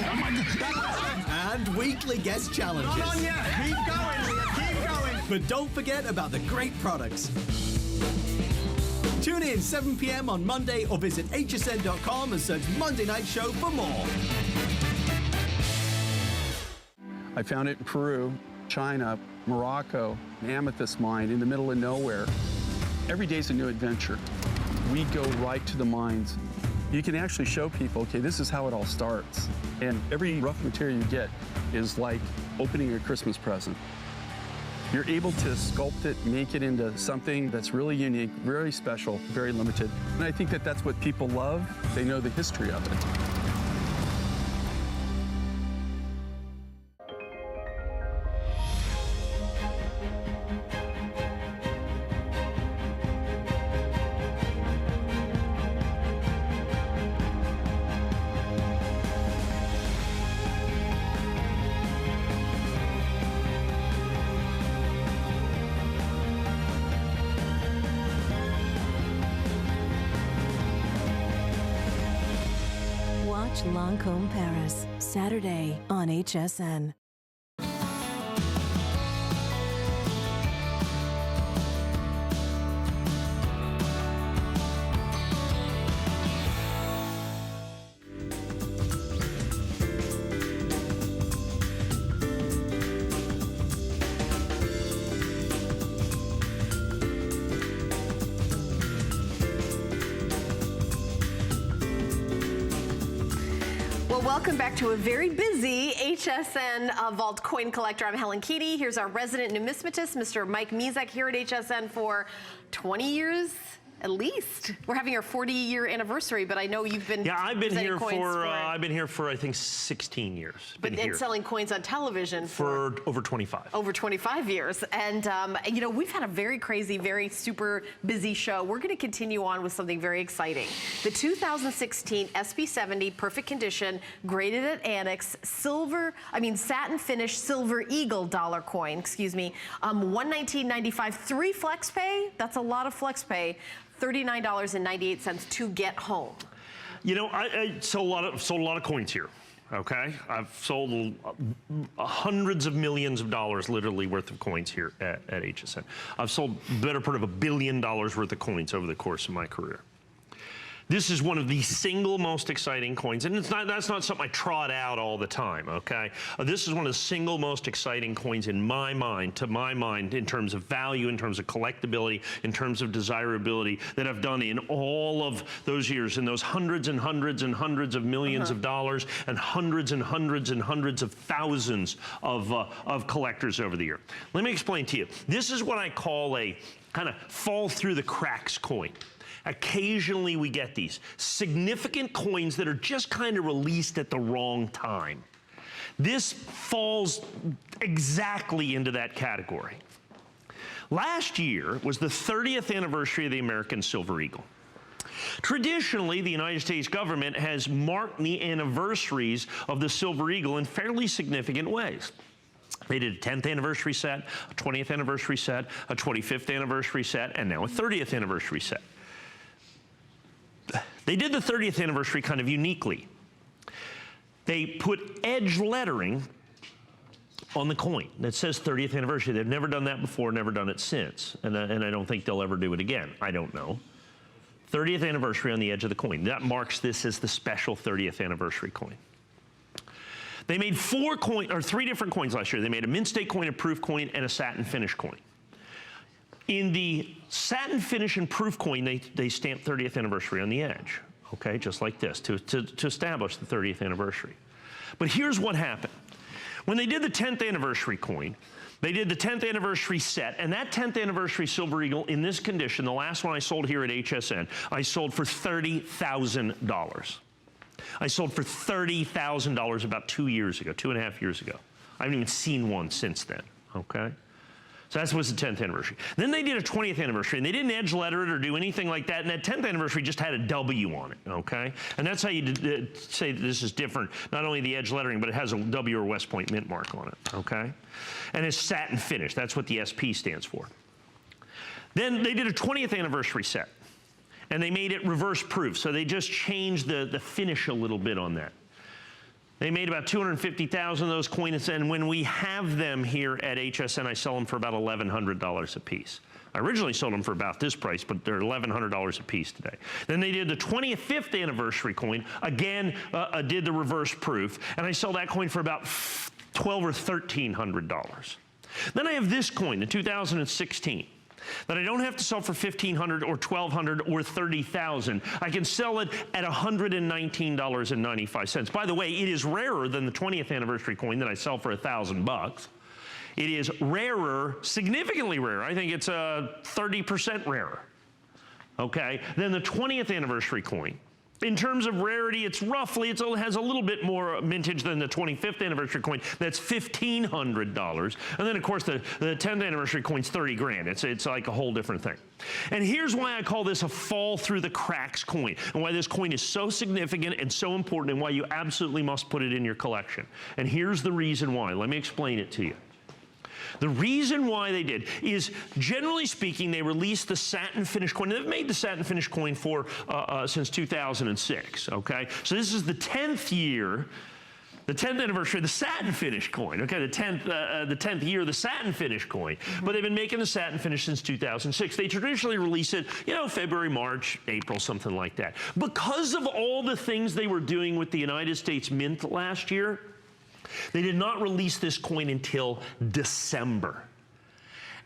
And weekly guest challenges. Not on yet. Keep going, Leah. Keep going. But don't forget about the great products. Tune in 7 p.m. on Monday or visit hsn.com and search Monday Night Show for more. I found it in Peru, China, Morocco, an amethyst mine in the middle of nowhere. Every day's a new adventure. We go right to the mines. You can actually show people, okay, this is how it all starts. And every rough material you get is like opening a Christmas present. You're able to sculpt it, make it into something that's really unique, very special, very limited. And I think that that's what people love. They know the history of it. Watch Lancôme Paris, Saturday on HSN. Welcome back to a very busy HSN Vault Coin Collector. I'm Helen Keaty. Here's our resident numismatist, Mr. Mike Mezek, here at HSN for 20 years. At least. We're having our 40-year anniversary, but I know you've been I've been here for I think 16 years. And selling coins on television for over 25. Over 25 years. And you know, we've had a very crazy, very super busy show. We're going to continue on with something very exciting. The 2016 SP70 perfect condition, graded at Annex, satin finish silver eagle dollar coin, excuse me, $119.95, 3 flex pay. That's a lot of flex pay. $39.98 to get home. You know, I sold a lot of coins here. Okay, I've sold hundreds of millions of dollars, literally, worth of coins here at HSN. I've sold the better part of $1 billion worth of coins over the course of my career. This is one of the single most exciting coins, and that's not something I trot out all the time, okay? This is one of the single most exciting coins in my mind, to my mind, in terms of value, in terms of collectability, in terms of desirability, that I've done in all of those years, in those hundreds and hundreds and hundreds of millions of dollars, and hundreds and hundreds and hundreds of thousands of collectors over the year. Let me explain to you. This is what I call a kind of fall through the cracks coin. Occasionally we get these significant coins that are just kind of released at the wrong time. This falls exactly into that category. Last year was the 30th anniversary of the American Silver Eagle. Traditionally, the United States government has marked the anniversaries of the Silver Eagle in fairly significant ways. They did a 10th anniversary set, a 20th anniversary set, a 25th anniversary set, and now a 30th anniversary set. They did the 30th anniversary kind of uniquely. They put edge lettering on the coin that says 30th anniversary. They've never done that before, never done it since, and I don't think they'll ever do it again. I don't know. 30th anniversary on the edge of the coin. That marks this as the special 30th anniversary coin. They made 3 different coins last year. They made a mint state coin, a proof coin, and a satin finish coin. In the satin finish and proof coin, they stamped 30th anniversary on the edge, okay, just like this, to establish the 30th anniversary. But here's what happened. When they did the 10th anniversary coin, they did the 10th anniversary set, and that 10th anniversary Silver Eagle in this condition, the last one I sold here at HSN, I sold for $30,000. I sold for $30,000 about 2 years ago, 2.5 years ago. I haven't even seen one since then, okay? So that was the 10th anniversary. Then they did a 20th anniversary, and they didn't edge letter it or do anything like that, and that 10th anniversary just had a W on it, okay? And that's how you say that this is different, not only the edge lettering, but it has a W or West Point Mint mark on it, okay? And it's satin finish. That's what the SP stands for. Then they did a 20th anniversary set, and they made it reverse proof, so they just changed the finish a little bit on that. They made about 250,000 of those coins, and when we have them here at HSN, I sell them for about $1,100 a piece. I originally sold them for about this price, but they're $1,100 a piece today. Then they did the 25th anniversary coin, again, did the reverse proof, and I sell that coin for about $1,200 or $1,300. Then I have this coin, the 2016. That I don't have to sell for $1,500 or $1,200 or $30,000. I can sell it at $119.95. By the way, it is rarer than the 20th anniversary coin that I sell for $1,000. It is rarer, significantly rarer. I think it's 30% rarer, okay, than the 20th anniversary coin. In terms of rarity, it has a little bit more mintage than the 25th anniversary coin. That's $1,500. And then, of course, the 10th anniversary coin's 30 grand. It's like a whole different thing. And here's why I call this a fall through the cracks coin, and why this coin is so significant and so important, and why you absolutely must put it in your collection. And here's the reason why. Let me explain it to you. The reason why they did is, generally speaking, they released the satin finish coin. They've made the satin finish coin for since 2006, okay? So this is the 10th year, the 10th anniversary of the satin finish coin, okay? The 10th year of the satin finish coin. But they've been making the satin finish since 2006. They traditionally release it, you know, February, March, April, something like that. Because of all the things they were doing with the United States Mint last year, they did not release this coin until December.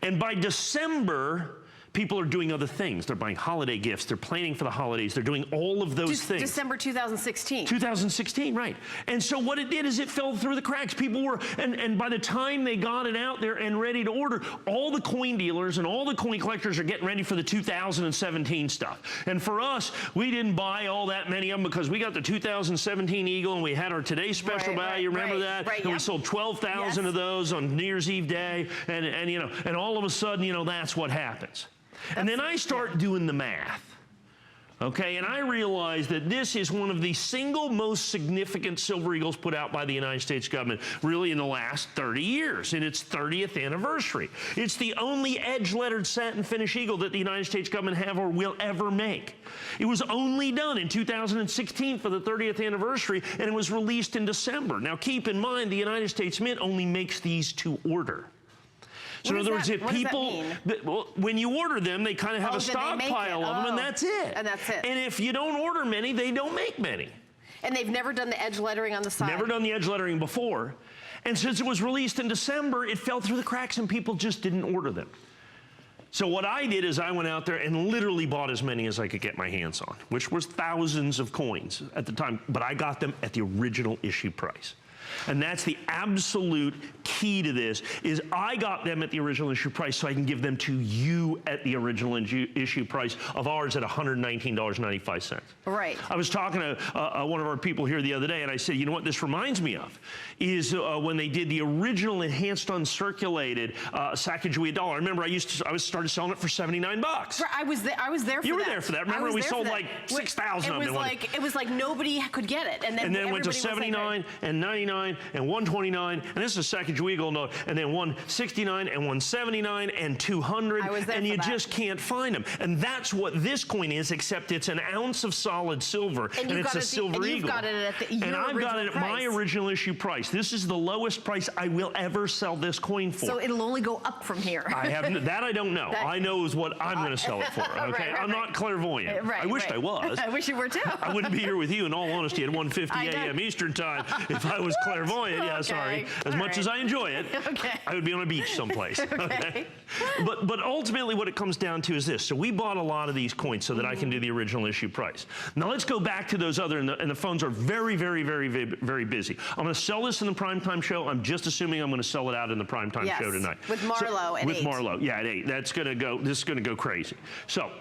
And by December, people are doing other things. They're buying holiday gifts. They're planning for the holidays. They're doing all of those things. December 2016. 2016, right. And so what it did is it fell through the cracks. People were, and by the time they got it out there and ready to order, all the coin dealers and all the coin collectors are getting ready for the 2017 stuff. And for us, we didn't buy all that many of them because we got the 2017 Eagle and we had our Today's Special value. Remember that? Right, and we sold 12,000 of those on New Year's Eve day. And you know, and all of a sudden, you know, that's what happens. And then I start doing the math. Okay, and I realize that this is one of the single most significant Silver Eagles put out by the United States government really in the last 30 years, in its 30th anniversary. It's the only edge-lettered satin finish eagle that the United States government have or will ever make. It was only done in 2016 for the 30th anniversary, and it was released in December. Now keep in mind, the United States Mint only makes these to order. So in other words, if people, well, when you order them, they kind of have a stockpile of them, and that's it. And that's it. And if you don't order many, they don't make many. And they've never done the edge lettering on the side. Never done the edge lettering before. And since it was released in December, it fell through the cracks and people just didn't order them. So what I did is I went out there and literally bought as many as I could get my hands on, which was thousands of coins at the time, but I got them at the original issue price. And that's the absolute key to this, is I got them at the original issue price so I can give them to you at the original issue price of ours at $119.95. Right. I was talking to one of our people here the other day, and I said, you know what this reminds me of? Is when they did the original enhanced uncirculated Sacagawea dollar. I remember I started selling it for $79. Right, I was there for that. You were there for that. Remember we sold like 6,000 of them. It was like nobody could get it. And then it went to 79 and 99 and 129, and this is a Sacagawea Eagle note, and then 169 and 179 and 200, and you just can't find them. And that's what this coin is, except it's an ounce of solid silver, and it's a Silver Eagle. You've got it at your and I've got it at my original issue price. This is the lowest price I will ever sell this coin for. So it'll only go up from here. That I don't know. I know is what I'm going to sell it for. Okay, I'm not clairvoyant. I wished I was. I wish you were too. I wouldn't be here with you, in all honesty, at 1:50 a.m. Eastern time if I was clairvoyant. Yeah, sorry. As much as I enjoy it, I would be on a beach someplace. Okay. But ultimately, what it comes down to is this. So we bought a lot of these coins so that I can do the original issue price. Now let's go back to those other, and the phones are very, very, very, very busy. I'm going to sell this in the primetime show. I'm just assuming I'm going to sell it out in the primetime show tonight. With Marlo at 8. With Marlo, yeah, at 8. That's going to go. This is going to go crazy. So.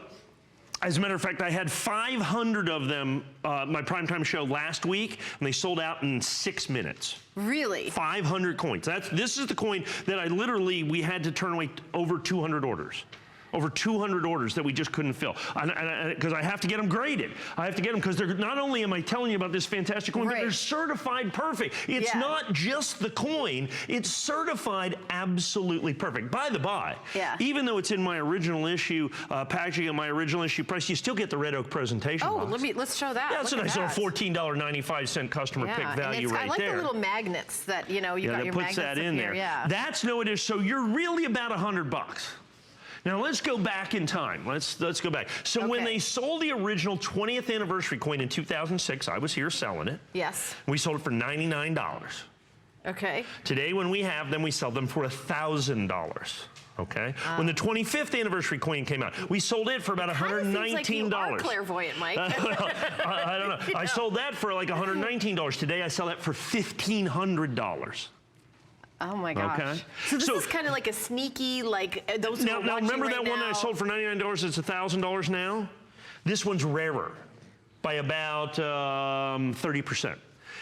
As a matter of fact, I had 500 of them, my primetime show last week, and they sold out in 6 minutes. Really? 500 coins. This is the coin that we had to turn away over 200 orders. Over 200 orders that we just couldn't fill. Because I have to get them graded. I have to get them because they're not only am I telling you about this fantastic coin, but they're certified perfect. It's not just the coin, it's certified absolutely perfect. By the by, even though it's in my original issue, packaging at my original issue price, you still get the Red Oak presentation box. Let's show that. Yeah, it's a nice little $14.95 customer pick value right there. I like the little magnets that, you know, you got your magnets that in there. Yeah. That's no addition. So you're really about $100. Now let's go back in time. Let's go back. So when they sold the original 20th anniversary coin in 2006, I was here selling it. Yes. We sold it for $99. Okay. Today when we have them, we sell them for $1,000. Okay. When the 25th anniversary coin came out, we sold it for about $119. Like you are clairvoyant, Mike. I don't know. I sold that for like $119. Today I sell that for $1,500. Oh my gosh. Okay. So this is kind of like a sneaky, like those who are watching remember right that one that I sold for $99? It's $1,000 now. This one's rarer by about 30%.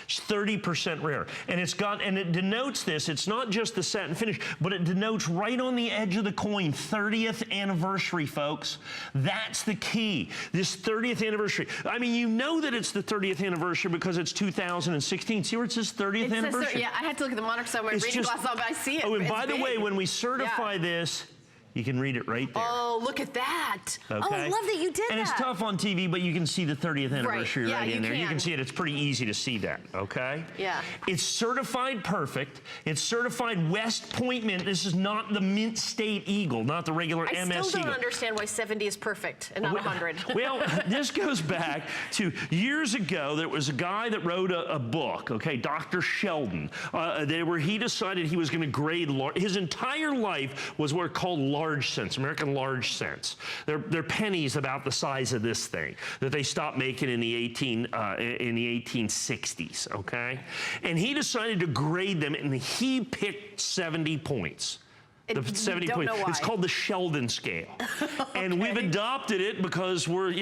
It's 30% rare. And it denotes this, it's not just the satin finish, but it denotes right on the edge of the coin, 30th anniversary, folks. That's the key. This 30th anniversary. I mean, you know that it's the 30th anniversary because it's 2016. See where it says 30th anniversary? Yeah, I had to look at the monitor, so my reading glasses on, but I see it. Oh, and by the way, when we certify this, you can read it right there. Oh, look at that. Okay. Oh, I love that you did that. And it's tough on TV, but you can see the 30th anniversary right in there. You can see it. It's pretty easy to see that, okay? Yeah. It's certified perfect. It's certified West Point Mint. This is not the Mint State Eagle, not the regular MS Eagle. I still don't understand why 70 is perfect and not 100. Well, this goes back to years ago. There was a guy that wrote a book, okay, Dr. Sheldon, where he decided he was going to grade, his entire life was what are called large large cents, American large cents. They're pennies about the size of this thing that they stopped making in the 1860s, okay? And he decided to grade them, and he picked 70 points. The 70 points. It's called the Sheldon scale. Okay. And we've adopted it because we're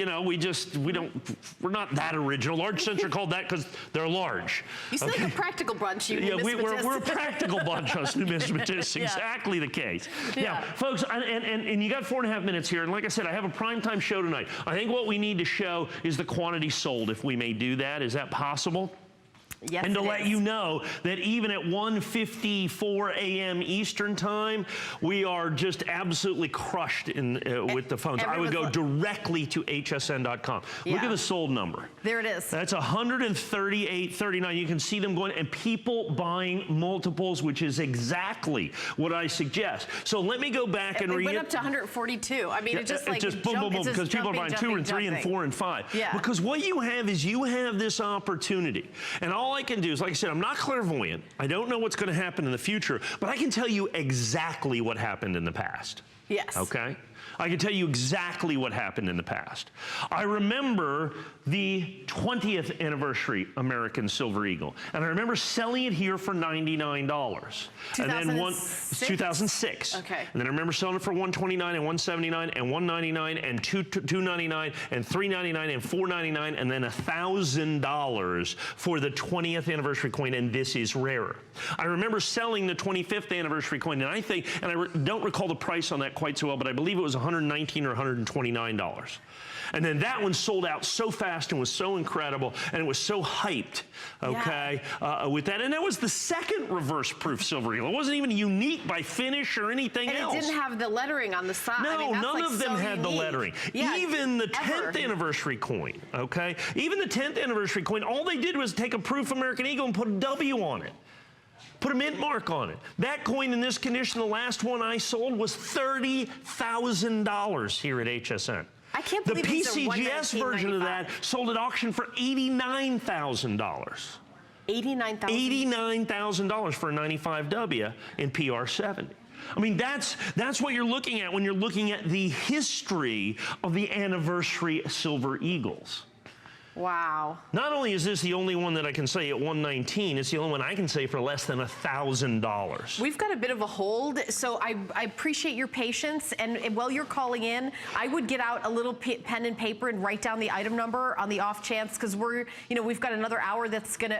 not that original. Large cents are called that because they're large. You sound like a practical bunch, you we're a practical bunch, us numismatists. Yeah. Exactly the case. Yeah. Now, folks, and you got 4.5 minutes here, and like I said, I have a primetime show tonight. I think what we need to show is the quantity sold, if we may do that. Is that possible? Yes, and to let you know that even at 1:54 a.m. Eastern time, we are just absolutely crushed with the phones. I would go directly to hsn.com. Yeah. Look at the sold number. There it is. That's 138.39. You can see them going, and people buying multiples, which is exactly what I suggest. So let me go back and read it. It went up to 142. I mean, it just like boom, boom, boom, because people are buying 2 and 3 and 4 and 5. Yeah. Because what you have is you have this opportunity, and all I can do is, like I said, I'm not clairvoyant. I don't know what's going to happen in the future, but I can tell you exactly what happened in the past. Yes. Okay? I can tell you exactly what happened in the past. I remember the 20th anniversary American Silver Eagle, and I remember selling it here for $99. 2006. Okay. And then I remember selling it for $129 and $179 and $199 and $299 and $399 and $499 and then $1,000 for the 20th anniversary coin, and this is rarer. I remember selling the 25th anniversary coin, and I think, and I don't recall the price on that quite so well, but I believe it was $119 or $129. And then that one sold out so fast and was so incredible, and it was so hyped, okay, with that. And that was the second reverse proof Silver Eagle. It wasn't even unique by finish or anything else. And it didn't have the lettering on the side. No, I mean, none of them had the lettering. Yeah, even the 10th anniversary coin, okay? Even the 10th anniversary coin, all they did was take a proof American Eagle and put a W on it. Put a mint mark on it. That coin in this condition, the last one I sold, was $30,000 here at HSN. I can't believe the PCGS version of that sold at auction for $89,000. $89,000 for a 95W in PR70. I mean, that's what you're looking at when you're looking at the history of the anniversary Silver Eagles. Wow. Not only is this the only one that I can say at 119, it's the only one I can say for less than $1,000. We've got a bit of a hold, so I appreciate your patience. And while you're calling in, I would get out a little pen and paper and write down the item number on the off chance, because we've got another hour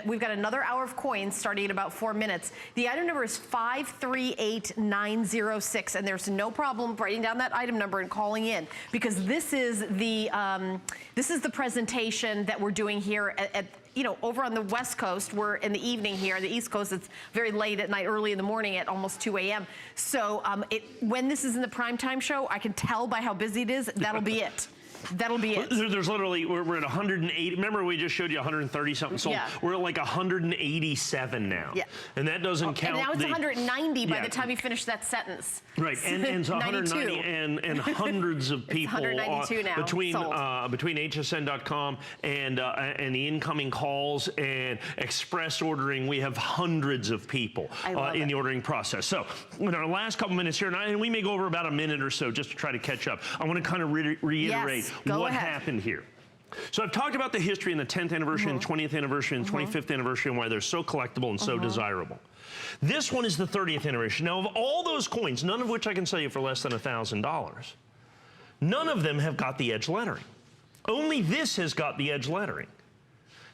we've got another hour of coins starting in about 4 minutes. The item number is 538906, and there's no problem writing down that item number and calling in, because this is the presentation that we're doing here at over on the West Coast. We're in the evening here. The East Coast, it's very late at night, early in the morning at almost 2 a.m. So when this is in the primetime show, I can tell by how busy it is, that'll be it. That'll be it. There's literally, we're at 180. Remember we just showed you 130 something sold? Yeah. We're at like 187 now. Yeah. And that doesn't count. And now it's 190 by the time you finish that sentence. Right, and so 190 and hundreds of people between hsn.com and the incoming calls and express ordering. We have hundreds of people in the ordering process. So in our last couple minutes here, and we may go over about a minute or so just to try to catch up. I want to kind of reiterate what happened here. So I've talked about the history and the 10th anniversary and 20th anniversary and 25th anniversary and why they're so collectible and so desirable. This one is the 30th anniversary. Now, of all those coins, none of which I can sell you for less than $1,000, none of them have got the edge lettering. Only this has got the edge lettering.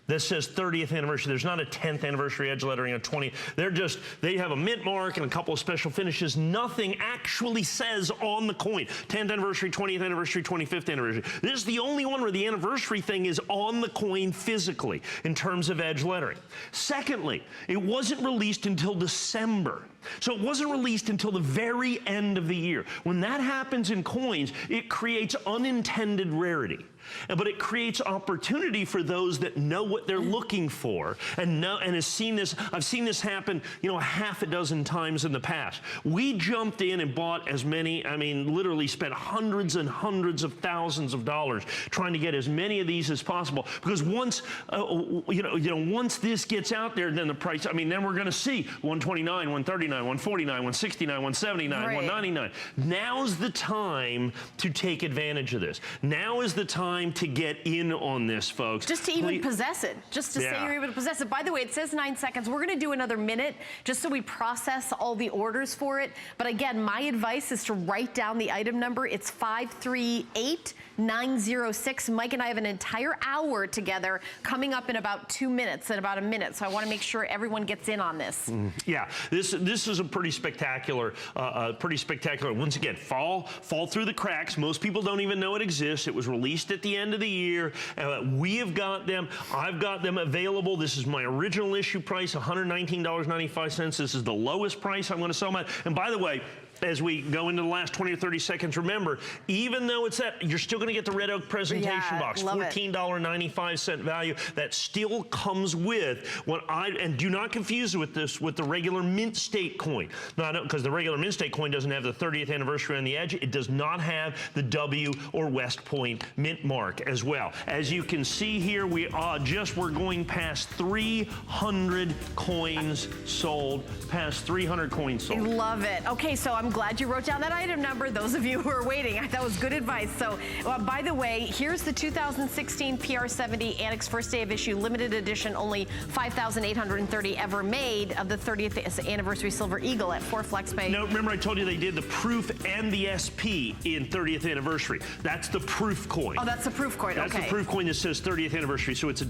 This says 30th anniversary. There's not a 10th anniversary edge lettering, a 20th. They have a mint mark and a couple of special finishes. Nothing actually says on the coin, 10th anniversary, 20th anniversary, 25th anniversary. This is the only one where the anniversary thing is on the coin physically in terms of edge lettering. Secondly, it wasn't released until December. So it wasn't released until the very end of the year. When that happens in coins, it creates unintended rarity. but it creates opportunity for those that know what they're looking for and has seen this. I've seen this happen, a half a dozen times in the past. We jumped in and bought as many, literally spent hundreds and hundreds of thousands of dollars trying to get as many of these as possible, because once, once this gets out there, then the price, then we're going to see 129, 139, 149, 169, 179, right. 199. Now's the time to take advantage of this. Now is the time to get in on this, folks. Just to even possess it. Just to say you're able to possess it. By the way, it says 9 seconds. We're going to do another minute just so we process all the orders for it. But again, my advice is to write down the item number. It's 538906. Mike and I have an entire hour together coming up in about 2 minutes, in about a minute. So I want to make sure everyone gets in on this. Yeah, this is a pretty spectacular, once again, fall through the cracks. Most people don't even know it exists. It was released at the end of the year. We have got them. I've got them available. This is my original issue price, $119.95. This is the lowest price I'm going to sell them at. And by the way, as we go into the last 20 or 30 seconds, remember, even though it's that, you're still going to get the Red Oak presentation box, $14.95 value. That still comes with and do not confuse with this with the regular Mint State coin. Because the regular Mint State coin doesn't have the 30th anniversary on the edge. It does not have the W or West Point mint mark as well. As you can see here, we're going past 300 coins sold. Past 300 coins sold. I love it. Okay, so I'm glad you wrote down that item number. Those of you who are waiting, that was good advice. So, by the way, here's the 2016 PR70 Annex First Day of Issue Limited Edition, only 5,830 ever made, of the 30th Anniversary Silver Eagle at 4 FlexPay. No, remember I told you they did the Proof and the SP in 30th Anniversary. That's the Proof coin. Oh, that's the Proof coin. That's the Proof coin that says 30th Anniversary. So it's a